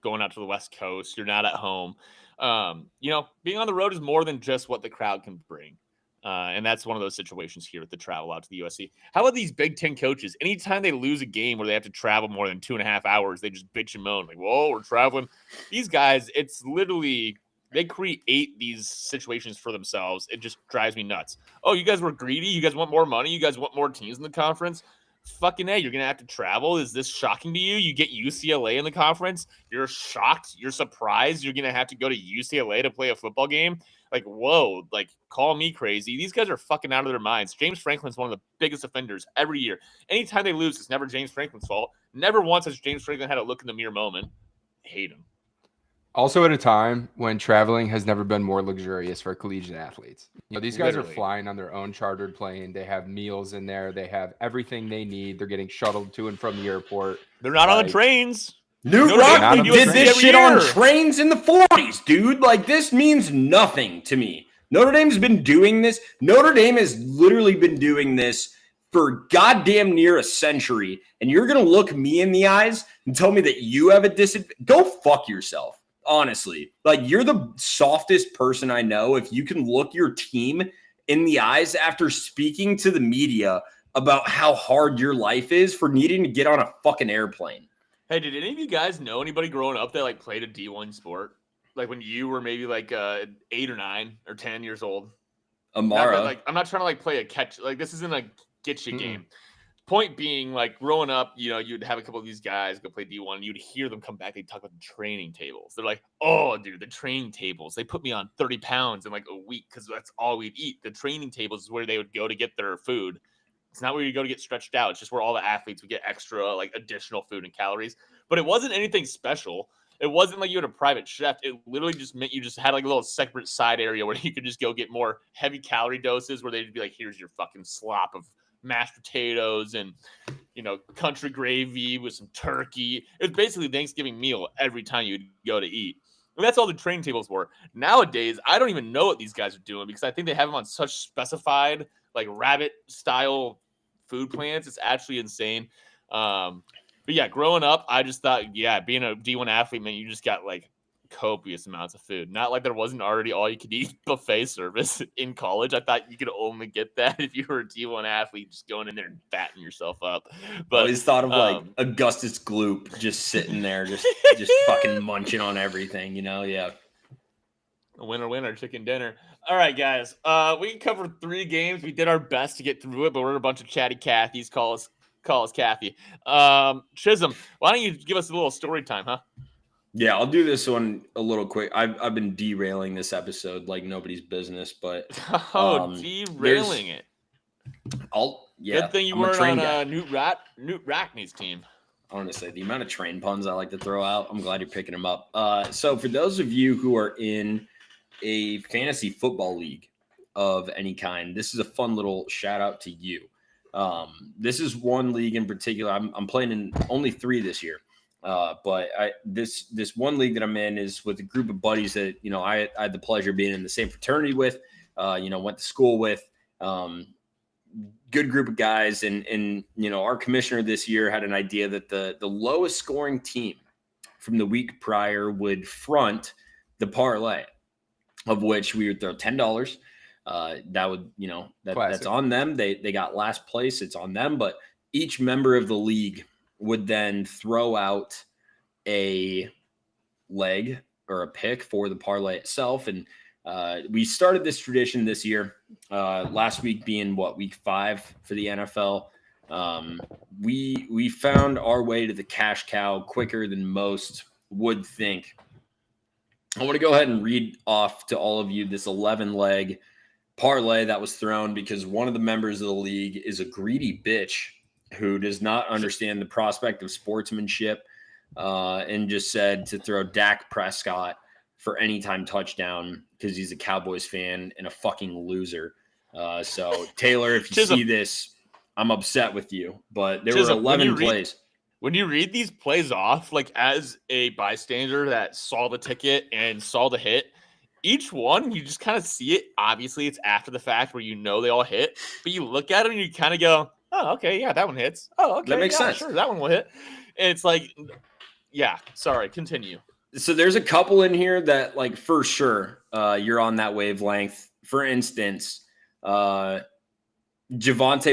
A: going out to the West Coast. You're not at home. Being on the road is more than just what the crowd can bring. And that's one of those situations here with the travel out to the USC. How about these Big Ten coaches? Anytime they lose a game where they have to travel more than 2.5 hours, they just bitch and moan like, whoa, we're traveling. These guys, it's literally, they create these situations for themselves. It just drives me nuts. Oh, you guys were greedy? You guys want more money? You guys want more teams in the conference? Fucking A, you're going to have to travel. Is this shocking to you? You get UCLA in the conference. You're shocked. You're surprised. You're going to have to go to UCLA to play a football game. Like, whoa, like, call me crazy. These guys are fucking out of their minds. James Franklin's one of the biggest offenders every year. Anytime they lose, it's never James Franklin's fault. Never once has James Franklin had a look in the mirror moment. I hate him.
B: Also at a time when traveling has never been more luxurious for collegiate athletes. These guys are flying on their own chartered plane. They have meals in there. They have everything they need. They're getting shuttled to and from the airport.
A: They're not on the trains.
C: Newt Rockman did this shit on trains in the 40s, dude. Like, this means nothing to me. Notre Dame's been doing this. Notre Dame has literally been doing this for goddamn near a century. And you're going to look me in the eyes and tell me that you have a disadvantage? Go fuck yourself. Honestly, like, you're the softest person I know. If you can look your team in the eyes after speaking to the media about how hard your life is for needing to get on a fucking airplane.
A: Hey, did any of you guys know anybody growing up that like played a D1 sport? Like when you were maybe like 8 or 9 or 10 years old?
C: Amara.
A: I'm not trying to like play a catch. Like, this isn't a get you game. Point being, like, growing up, you'd have a couple of these guys go play D1 and you'd hear them come back. They'd talk about the training tables. They're like, oh, dude, the training tables. They put me on 30 pounds in like a week because that's all we'd eat. The training tables is where they would go to get their food. It's not where you go to get stretched out. It's just where all the athletes would get extra, like, additional food and calories. But it wasn't anything special. It wasn't like you had a private chef. It literally just meant you just had like a little separate side area where you could just go get more heavy calorie doses where they'd be like, here's your fucking slop of mashed potatoes and country gravy with some turkey. It was basically a Thanksgiving meal every time you go to eat. And that's all the training tables were. Nowadays, I don't even know what these guys are doing because I think they have them on such specified, like rabbit style food plans. It's actually insane. But yeah, growing up, I just thought, being a D1 athlete meant you just got like copious amounts of food. Not like there wasn't already all you could eat buffet service in college. I thought you could only get that if you were a D1 athlete, just going in there and fattening yourself up. But
C: I always thought of like Augustus Gloop just sitting there, just fucking munching on everything, Yeah.
A: Winner, chicken dinner. All right, guys. We covered 3 games. We did our best to get through it, but we're a bunch of chatty Cathys. Call us Kathy. Chisholm, why don't you give us a little story time, huh?
C: Yeah, I'll do this one a little quick. I've been derailing this episode like nobody's business, but
A: derailing it.
C: Good
A: thing you weren't on Newt Rackney's team.
C: I want to say the amount of train puns I like to throw out. I'm glad you're picking them up. So for those of you who are in a fantasy football league of any kind, this is a fun little shout out to you. This is one league in particular. I'm playing in only 3 this year. But this one league that I'm in is with a group of buddies that, I had the pleasure of being in the same fraternity with, went to school with, good group of guys. And our commissioner this year had an idea that the lowest scoring team from the week prior would front the parlay, of which we would throw $10. That would, that's on them. They got last place. It's on them. But each member of the league would then throw out a leg or a pick for the parlay itself. And we started this tradition this year, last week being week 5 for the NFL. We found our way to the cash cow quicker than most would think. I want to go ahead and read off to all of you this 11-leg parlay that was thrown because one of the members of the league is a greedy bitch who does not understand the prospect of sportsmanship, and just said to throw Dak Prescott for anytime touchdown because he's a Cowboys fan and a fucking loser. So Taylor, if you see this, I'm upset with you, but there were 11 plays.
A: When you read these plays off, like as a bystander that saw the ticket and saw the hit, each one, you just kind of see it. Obviously, it's after the fact where they all hit, but you look at them and you kind of go, oh, okay, yeah, that one hits. Oh, okay,
C: that makes sense.
A: Sure, that one will hit. And it's like, yeah, sorry, continue.
C: So there's a couple in here that, like, for sure, you're on that wavelength. For instance, Javonte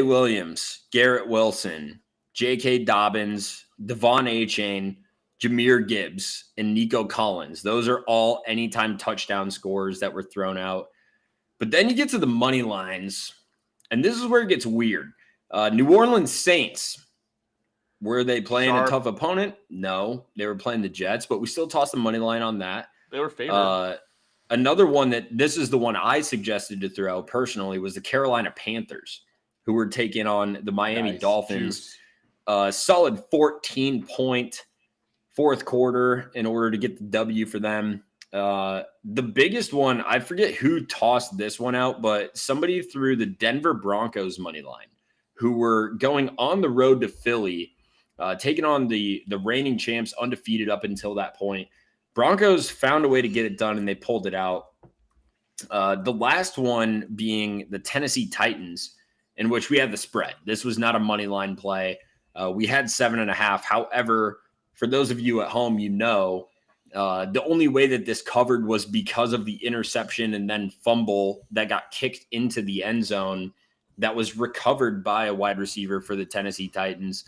C: Williams, Garrett Wilson, J.K. Dobbins, Devon Achane, Jahmyr Gibbs, and Nico Collins. Those are all anytime touchdown scores that were thrown out. But then you get to the money lines, and this is where it gets weird. New Orleans Saints, were they playing a tough opponent? No, they were playing the Jets, but we still tossed the money line on that.
A: They were favored.
C: Another one this is the one I suggested to throw personally was the Carolina Panthers, who were taking on the Miami Dolphins. Solid 14-point fourth quarter in order to get the W for them. The biggest one, I forget who tossed this one out, but somebody threw the Denver Broncos money line, who were going on the road to Philly, taking on the reigning champs, undefeated up until that point. Broncos found a way to get it done, and they pulled it out. The last one being the Tennessee Titans, in which we had the spread. This was not a money line play. We had 7.5. However, for those of you at home, the only way that this covered was because of the interception and then fumble that got kicked into the end zone that was recovered by a wide receiver for the Tennessee Titans.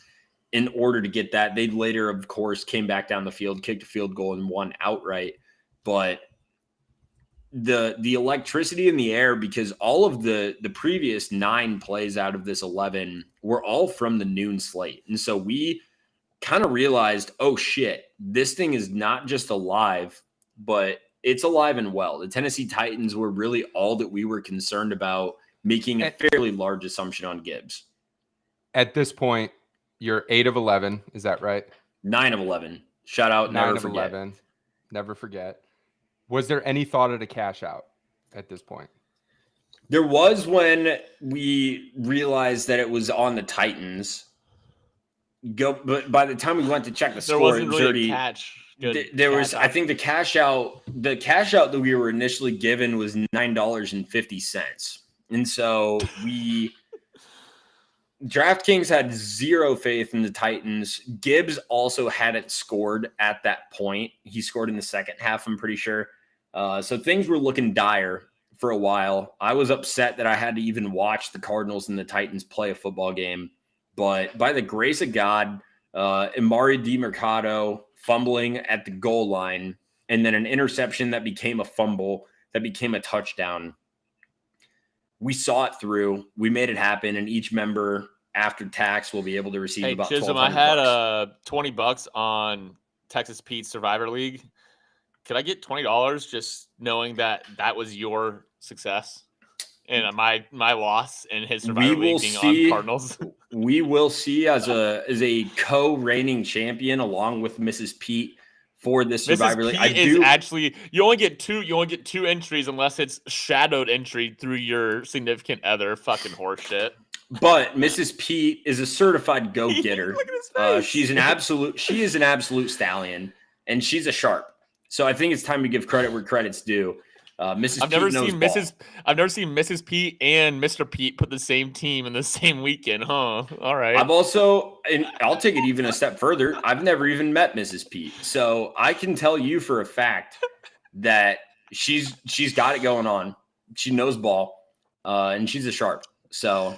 C: In order to get that, they later, of course, came back down the field, kicked a field goal, and won outright. But the electricity in the air, because all of the previous 9 plays out of this 11 were all from the noon slate. And so we kind of realized, oh shit, this thing is not just alive, but it's alive and well. The Tennessee Titans were really all that we were concerned about, making a fairly large assumption on Gibbs.
B: At this point, you're 8 of 11. Is that right?
C: 9 of 11. Shout out.
B: 9 of 11. Never forget. Was there any thought of a cash out at this point?
C: There was when we realized that it was on the Titans. But by the time we went to check the
A: There
C: score,
A: wasn't
C: it was
A: really
C: already
A: a catch.
C: there was. I think the cash out that we were initially given was $9.50, and so DraftKings had zero faith in the Titans. Gibbs also hadn't scored at that point. He scored in the second half, I'm pretty sure. So things were looking dire for a while. I was upset that I had to even watch the Cardinals and the Titans play a football game. But by the grace of God, Amari DiMercado fumbling at the goal line, and then an interception that became a fumble, that became a touchdown. We saw it through. We made it happen, and each member after tax will be able to receive about
A: Chisholm,
C: $1,200.
A: I had $20 on Texas Pete Survivor League. Could I get $20 just knowing that was your success and my loss in his Survivor League being on Cardinals?
C: We will see as a co-reigning champion along with Mrs. Pete for this Survivor League.
A: Actually, you only get two entries unless it's shadowed entry through your significant other. Fucking horseshit.
C: But Mrs. Pete is a certified go-getter.
A: Look at his face.
C: She is an absolute stallion, and she's a sharp. So I think it's time to give credit where credit's due. I've never seen
A: Mrs. Pete and Mr. Pete put the same team in the same weekend, huh? All right.
C: I've also, and I'll take it even a step further, I've never even met Mrs. Pete. So I can tell you for a fact that she's got it going on. She knows ball, and she's a sharp. So,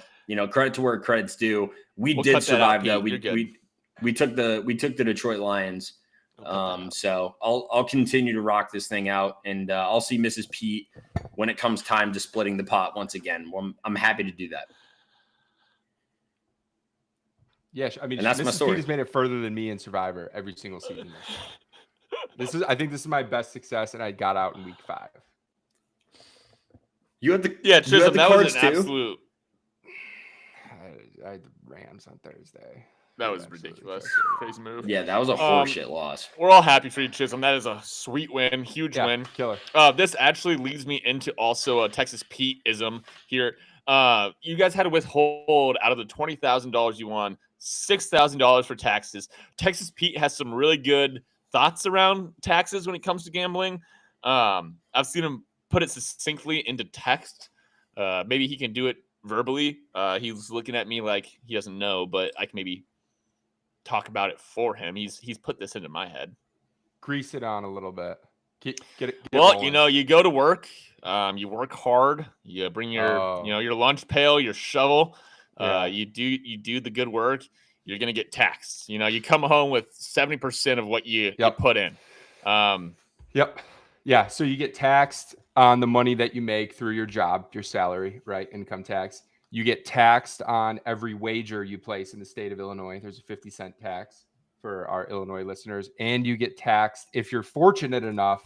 C: credit to where credit's due. We'll did survive though. We took the Detroit Lions. So I'll continue to rock this thing out, and I'll see Mrs. Pete when it comes time to splitting the pot once again. I'm happy to do that.
B: Yeah, I mean,
C: and that's
B: Mrs.
C: my story.
B: Pete has made it further than me in Survivor every single season. I think this is my best success, and I got out in week 5.
C: You had the
A: Chisholm, that
C: cards
A: was an
C: too.
A: Absolute.
B: I had the Rams on Thursday.
A: That was ridiculous. Crazy move.
C: Yeah, that was a horseshit loss.
A: We're all happy for you, Chisholm. That is a sweet win, huge win.
B: Killer.
A: This actually leads me into also a Texas Pete-ism here. You guys had to withhold out of the $20,000 you won, $6,000 for taxes. Texas Pete has some really good thoughts around taxes when it comes to gambling. I've seen him put it succinctly into text. Maybe he can do it verbally. He's looking at me like he doesn't know, but I can maybe talk about it for him. He's put this into my head.
B: Grease it on a little bit. Get it
A: you go to work, you work hard, you bring your your lunch pail, your shovel, you do the good work, you're gonna get taxed. You come home with 70% of what you put in.
B: Yeah, so you get taxed on the money that you make through your job, your salary, right? Income tax. You get taxed on every wager you place in the state of Illinois. There's a 50-cent tax for our Illinois listeners. And you get taxed, if you're fortunate enough,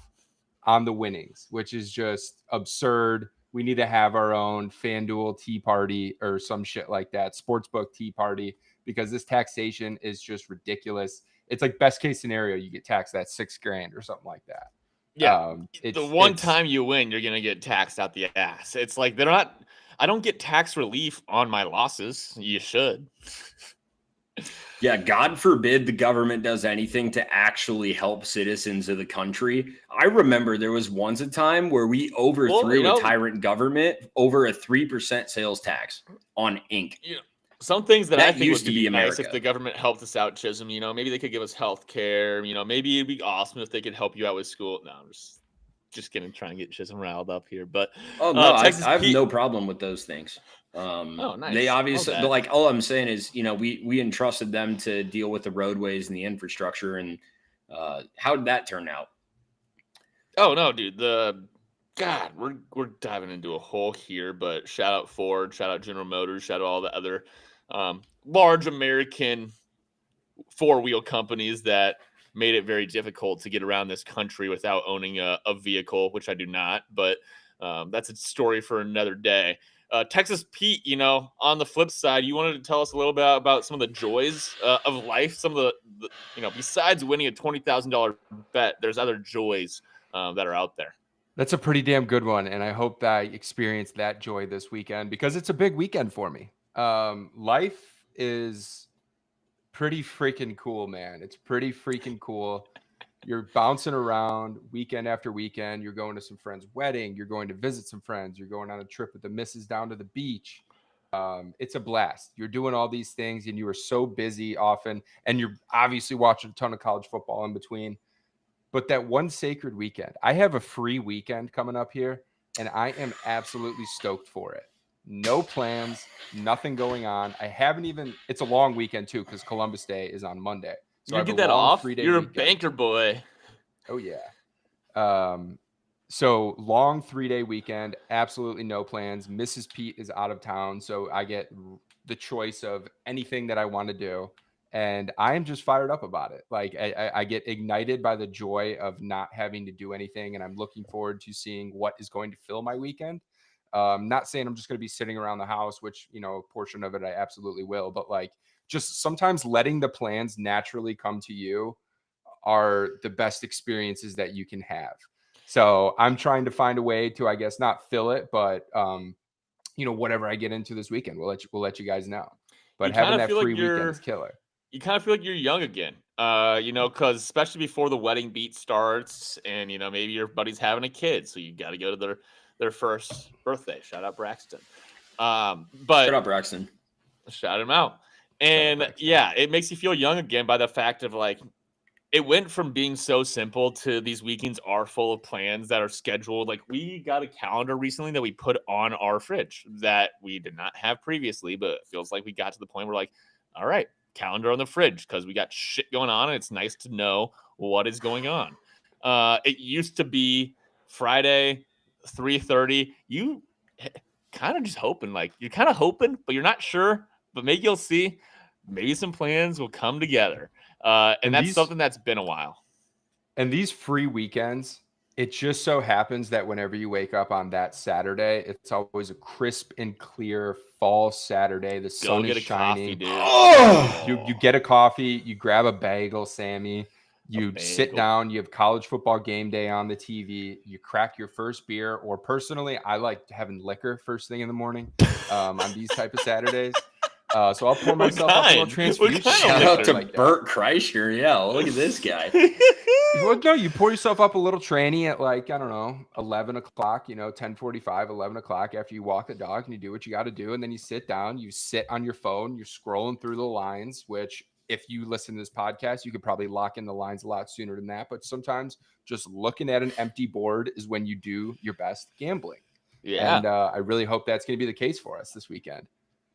B: on the winnings, which is just absurd. We need to have our own FanDuel tea party or some shit like that, sportsbook tea party, because this taxation is just ridiculous. It's like best case scenario, you get taxed that $6,000 or something like that.
A: Yeah, the one time you win, you're gonna get taxed out the ass. It's like I don't get tax relief on my losses. You should.
C: Yeah, God forbid the government does anything to actually help citizens of the country. I remember there was once a time where we overthrew a tyrant government over a 3% sales tax on ink.
A: Yeah. Some things that I think
C: used
A: would
C: to be
A: nice
C: America.
A: if the government helped us out, Chisholm. Maybe they could give us health care. Maybe it'd be awesome if they could help you out with school. No, I'm just gonna try and get Chisholm riled up here. But
C: I have no problem with those things.
A: Nice.
C: They obviously, but like all I'm saying is, we entrusted them to deal with the roadways and the infrastructure, and how did that turn out?
A: Oh no, dude. We're diving into a hole here, but shout out Ford, shout out General Motors, shout out all the other large American four-wheel companies that made it very difficult to get around this country without owning a vehicle, which I do not. But that's a story for another day. Texas Pete, on the flip side, you wanted to tell us a little bit about some of the joys of life. Some of the besides winning a $20,000 bet, there's other joys that are out there.
B: That's a pretty damn good one, and I hope that I experienced that joy this weekend because it's a big weekend for me. Life is pretty freaking cool, man. It's pretty freaking cool. You're bouncing around weekend after weekend. You're going to some friends' wedding. You're going to visit some friends. You're going on a trip with the missus down to the beach. It's a blast. You're doing all these things, and you are so busy often. And you're obviously watching a ton of college football in between. But that one sacred weekend, I have a free weekend coming up here, and I am absolutely stoked for it. No plans, nothing going on. I haven't even, it's a long weekend too, because Columbus Day is on Monday. So
A: You
B: I have
A: get
B: a
A: that
B: long
A: off?
B: 3-day
A: You're
B: weekend.
A: a banker boy.
B: Oh, yeah. So long 3-day weekend, absolutely no plans. Mrs. Pete is out of town, so I get the choice of anything that I want to do. And I am just fired up about it. Like I get ignited by the joy of not having to do anything. And I'm looking forward to seeing what is going to fill my weekend. Not saying I'm just going to be sitting around the house, which, a portion of it I absolutely will, but like just sometimes letting the plans naturally come to you are the best experiences that you can have. So I'm trying to find a way to, I guess, not fill it, but whatever I get into this weekend, we'll let you guys know. But having that free weekend is killer.
A: You kind of feel like you're young again, because especially before the wedding beat starts, and maybe your buddy's having a kid, so you got to go to their first birthday. Shout out Braxton. But
C: Shout out Braxton.
A: Shout him out. And yeah, it makes you feel young again by the fact of like it went from being so simple to these weekends are full of plans that are scheduled. Like we got a calendar recently that we put on our fridge that we did not have previously, but it feels like we got to the point where like, all right, calendar on the fridge because we got shit going on and it's nice to know what is going on. It used to be Friday, 3:30. You kind of just hoping, like you're kind of hoping, but you're not sure. But maybe you'll see. Maybe some plans will come together. And that's something that's been a while.
B: And these free weekends, it just so happens that whenever you wake up on that Saturday, it's always a crisp and clear fall Saturday. The sun is shining.
A: Coffee, dude.
B: Oh! You get a coffee, you grab a bagel, Sammy. You sit down, you have college football game day on the TV, you crack your first beer, or personally, I like having liquor first thing in the morning on these type of Saturdays. So I'll pour myself up a little transfusion.
C: Shout out to Bert Kreischer. Yeah, look at this guy.
B: Well, no, you pour yourself up a little tranny at like, I don't know, 11 o'clock, 10:45, 11 o'clock after you walk the dog and you do what you got to do. And then you sit down, you sit on your phone, you're scrolling through the lines, which if you listen to this podcast, you could probably lock in the lines a lot sooner than that. But sometimes just looking at an empty board is when you do your best gambling.
A: Yeah.
B: And I really hope that's going to be the case for us this weekend.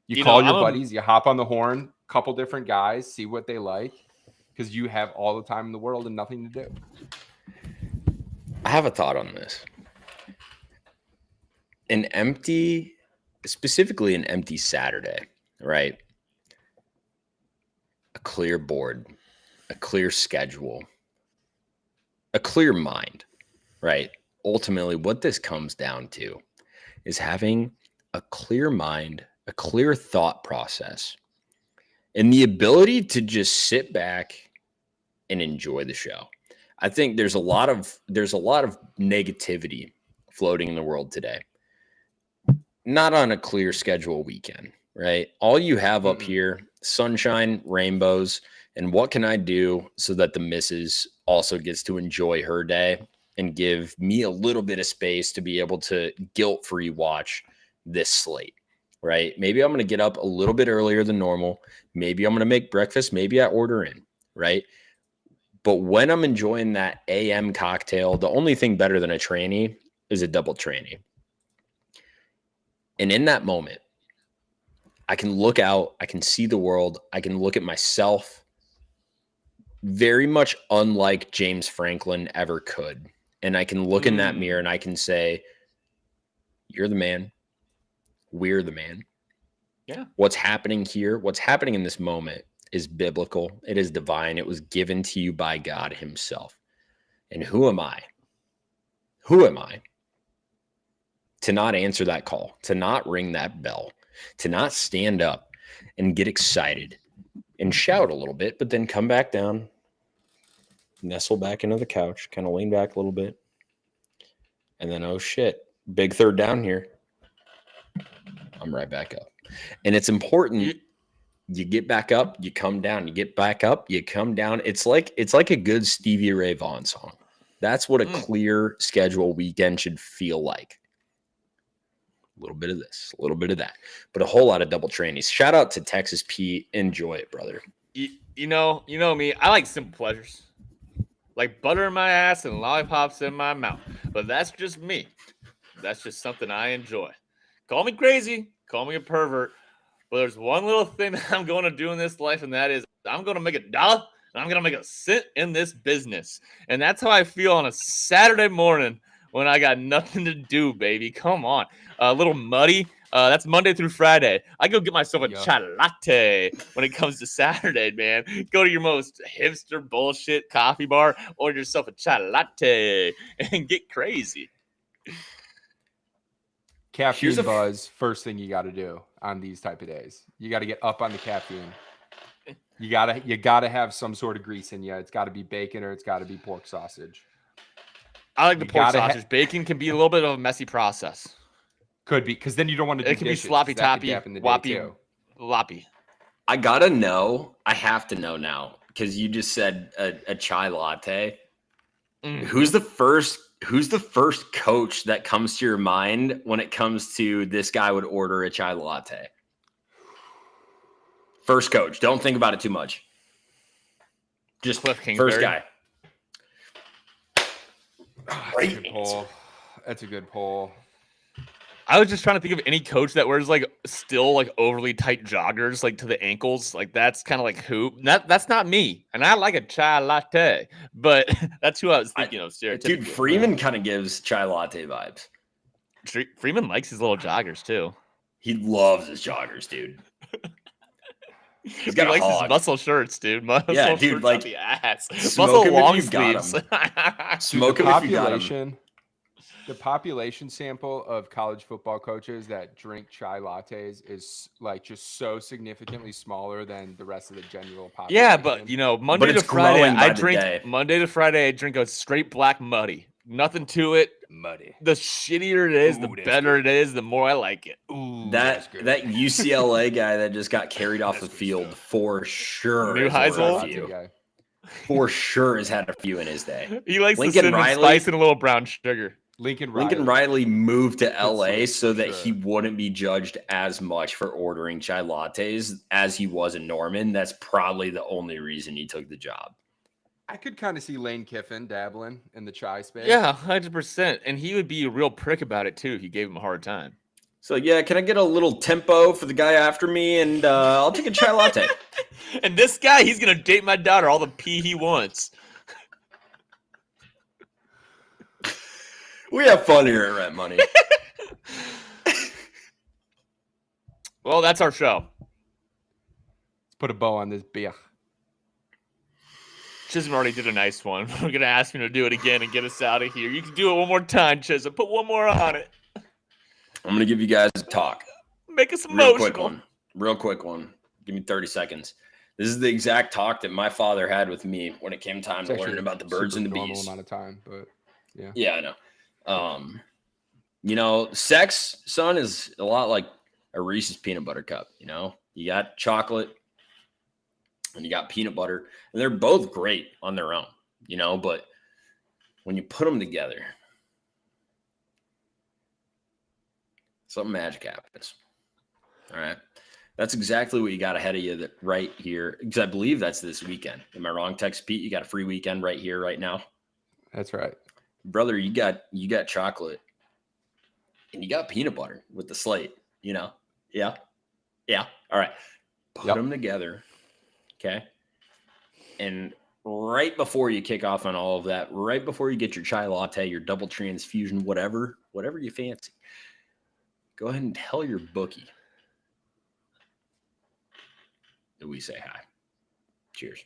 B: You call your buddies, you hop on the horn, couple different guys, see what they like, because you have all the time in the world and nothing to do.
C: I have a thought on this. Specifically an empty Saturday, right? A clear board, a clear schedule, a clear mind, right? Ultimately, what this comes down to is having a clear mind, a clear thought process, and the ability to just sit back and enjoy the show. I think there's a lot of negativity floating in the world today. Not on a clear schedule weekend, right? All you have up here, sunshine, rainbows, and what can I do so that the missus also gets to enjoy her day and give me a little bit of space to be able to guilt-free watch this slate. Right? Maybe I'm going to get up a little bit earlier than normal. Maybe I'm going to make breakfast. Maybe I order in, right? But when I'm enjoying that AM cocktail, the only thing better than a tranny is a double tranny. And in that moment, I can look out, I can see the world, I can look at myself very much unlike James Franklin ever could. And I can look in that mirror and I can say, you're the man. We're the man.
A: Yeah.
C: What's happening here, what's happening in this moment is biblical. It is divine. It was given to you by God himself. And who am I? Who am I to not answer that call, to not ring that bell, to not stand up and get excited and shout a little bit, but then come back down, nestle back into the couch, kind of lean back a little bit. And then, oh shit, big third down here. I'm right back up. And it's important You get back up, you come down. You get back up, you come down. It's like a good Stevie Ray Vaughan song. That's what a clear schedule weekend should feel like. A little bit of this, a little bit of that, but a whole lot of double trainees. Shout out to Texas Pete. Enjoy it, brother.
A: You know me. I like simple pleasures, like butter in my ass and lollipops in my mouth. But that's just me. That's just something I enjoy. Call me crazy, call me a pervert, but there's one little thing that I'm going to do in this life, and that is I'm going to make $1 and I'm going to make a cent in this business. And that's how I feel on a Saturday morning when I got nothing to do, baby. Come on. A little muddy. That's Monday through Friday. I go get myself a chai latte when it comes to Saturday, man. Go to your most hipster bullshit coffee bar, order yourself a chai latte, and get crazy.
B: Caffeine buzz, first thing you got to do on these type of days. You got to get up on the caffeine. You gotta have some sort of grease in you. It's got to be bacon or it's got to be pork sausage.
A: I like the pork sausage. Bacon can be a little bit of a messy process.
B: Could be, because then you don't want to do
A: it can
B: dishes.
A: Be sloppy toppy, whoppy, loppy.
C: I gotta know. I have to know now because you just said a chai latte. Who's the first coach that comes to your mind when it comes to this guy would order a chai latte? First coach. Don't think about it too much. Just
A: Cliff Kingsbury.
C: First guy.
B: That's a good poll.
A: I was just trying to think of any coach that wears still overly tight joggers to the ankles. That's kind of like who. That's not me, and I like a chai latte, but that's who I was thinking of. Stereotypically.
C: Dude, Freeman kind of gives chai latte vibes.
A: Freeman likes his little joggers too.
C: He loves his joggers, dude.
A: He likes his muscle shirts, dude. Muscle
C: dude,
A: shirts
C: like
A: on the ass.
C: Muscle
A: long sleeves.
C: Smoke him if you got him.
B: The population sample of college football coaches that drink chai lattes is just so significantly smaller than the rest of the general population.
A: Yeah, but Monday to Friday I drink a straight black muddy. Nothing to it.
B: Muddy.
A: The shittier it is, the better it is, the more I like it.
C: Ooh, that UCLA guy that just got carried off the field for sure.
A: Neuheisel?
C: For sure has had a few in his day.
A: He likes the cinnamon spice and a little brown sugar.
C: Lincoln Riley moved to LA so that he wouldn't be judged as much for ordering chai lattes as he was in Norman. That's probably the only reason he took the job.
B: I could kind of see Lane Kiffin dabbling in the chai space.
A: Yeah, 100%. And he would be a real prick about it too if you gave him a hard time.
C: So yeah, can I get a little tempo for the guy after me? And I'll take a chai latte.
A: And this guy, he's going to date my daughter all the pee he wants.
C: We have fun here at Rent Money.
A: Well, that's our show.
B: Let's put a bow on this beer.
A: Chisholm already did a nice one. We're going to ask him to do it again and get us out of here. You can do it one more time, Chisholm. Put one more on it.
C: I'm going to give you guys a talk.
A: Make us emotional.
C: Real quick one. Give me 30 seconds. This is the exact talk that my father had with me when it came time to learn about the birds and the bees.
B: Normal amount of time, but yeah.
C: Yeah, I know. Sex, son, is a lot like a Reese's peanut butter cup. You got chocolate and you got peanut butter, and they're both great on their own, but when you put them together, something magic happens. All right. That's exactly what you got ahead of you right here, because I believe that's this weekend. Am I wrong, Texas Pete? You got a free weekend right here, right now.
B: That's right.
C: Brother, you got chocolate and you got peanut butter with the slate, Yeah. All right. Put them together. Okay. And right before you kick off on all of that, right before you get your chai latte, your double transfusion, whatever you fancy, go ahead and tell your bookie that we say hi. Cheers.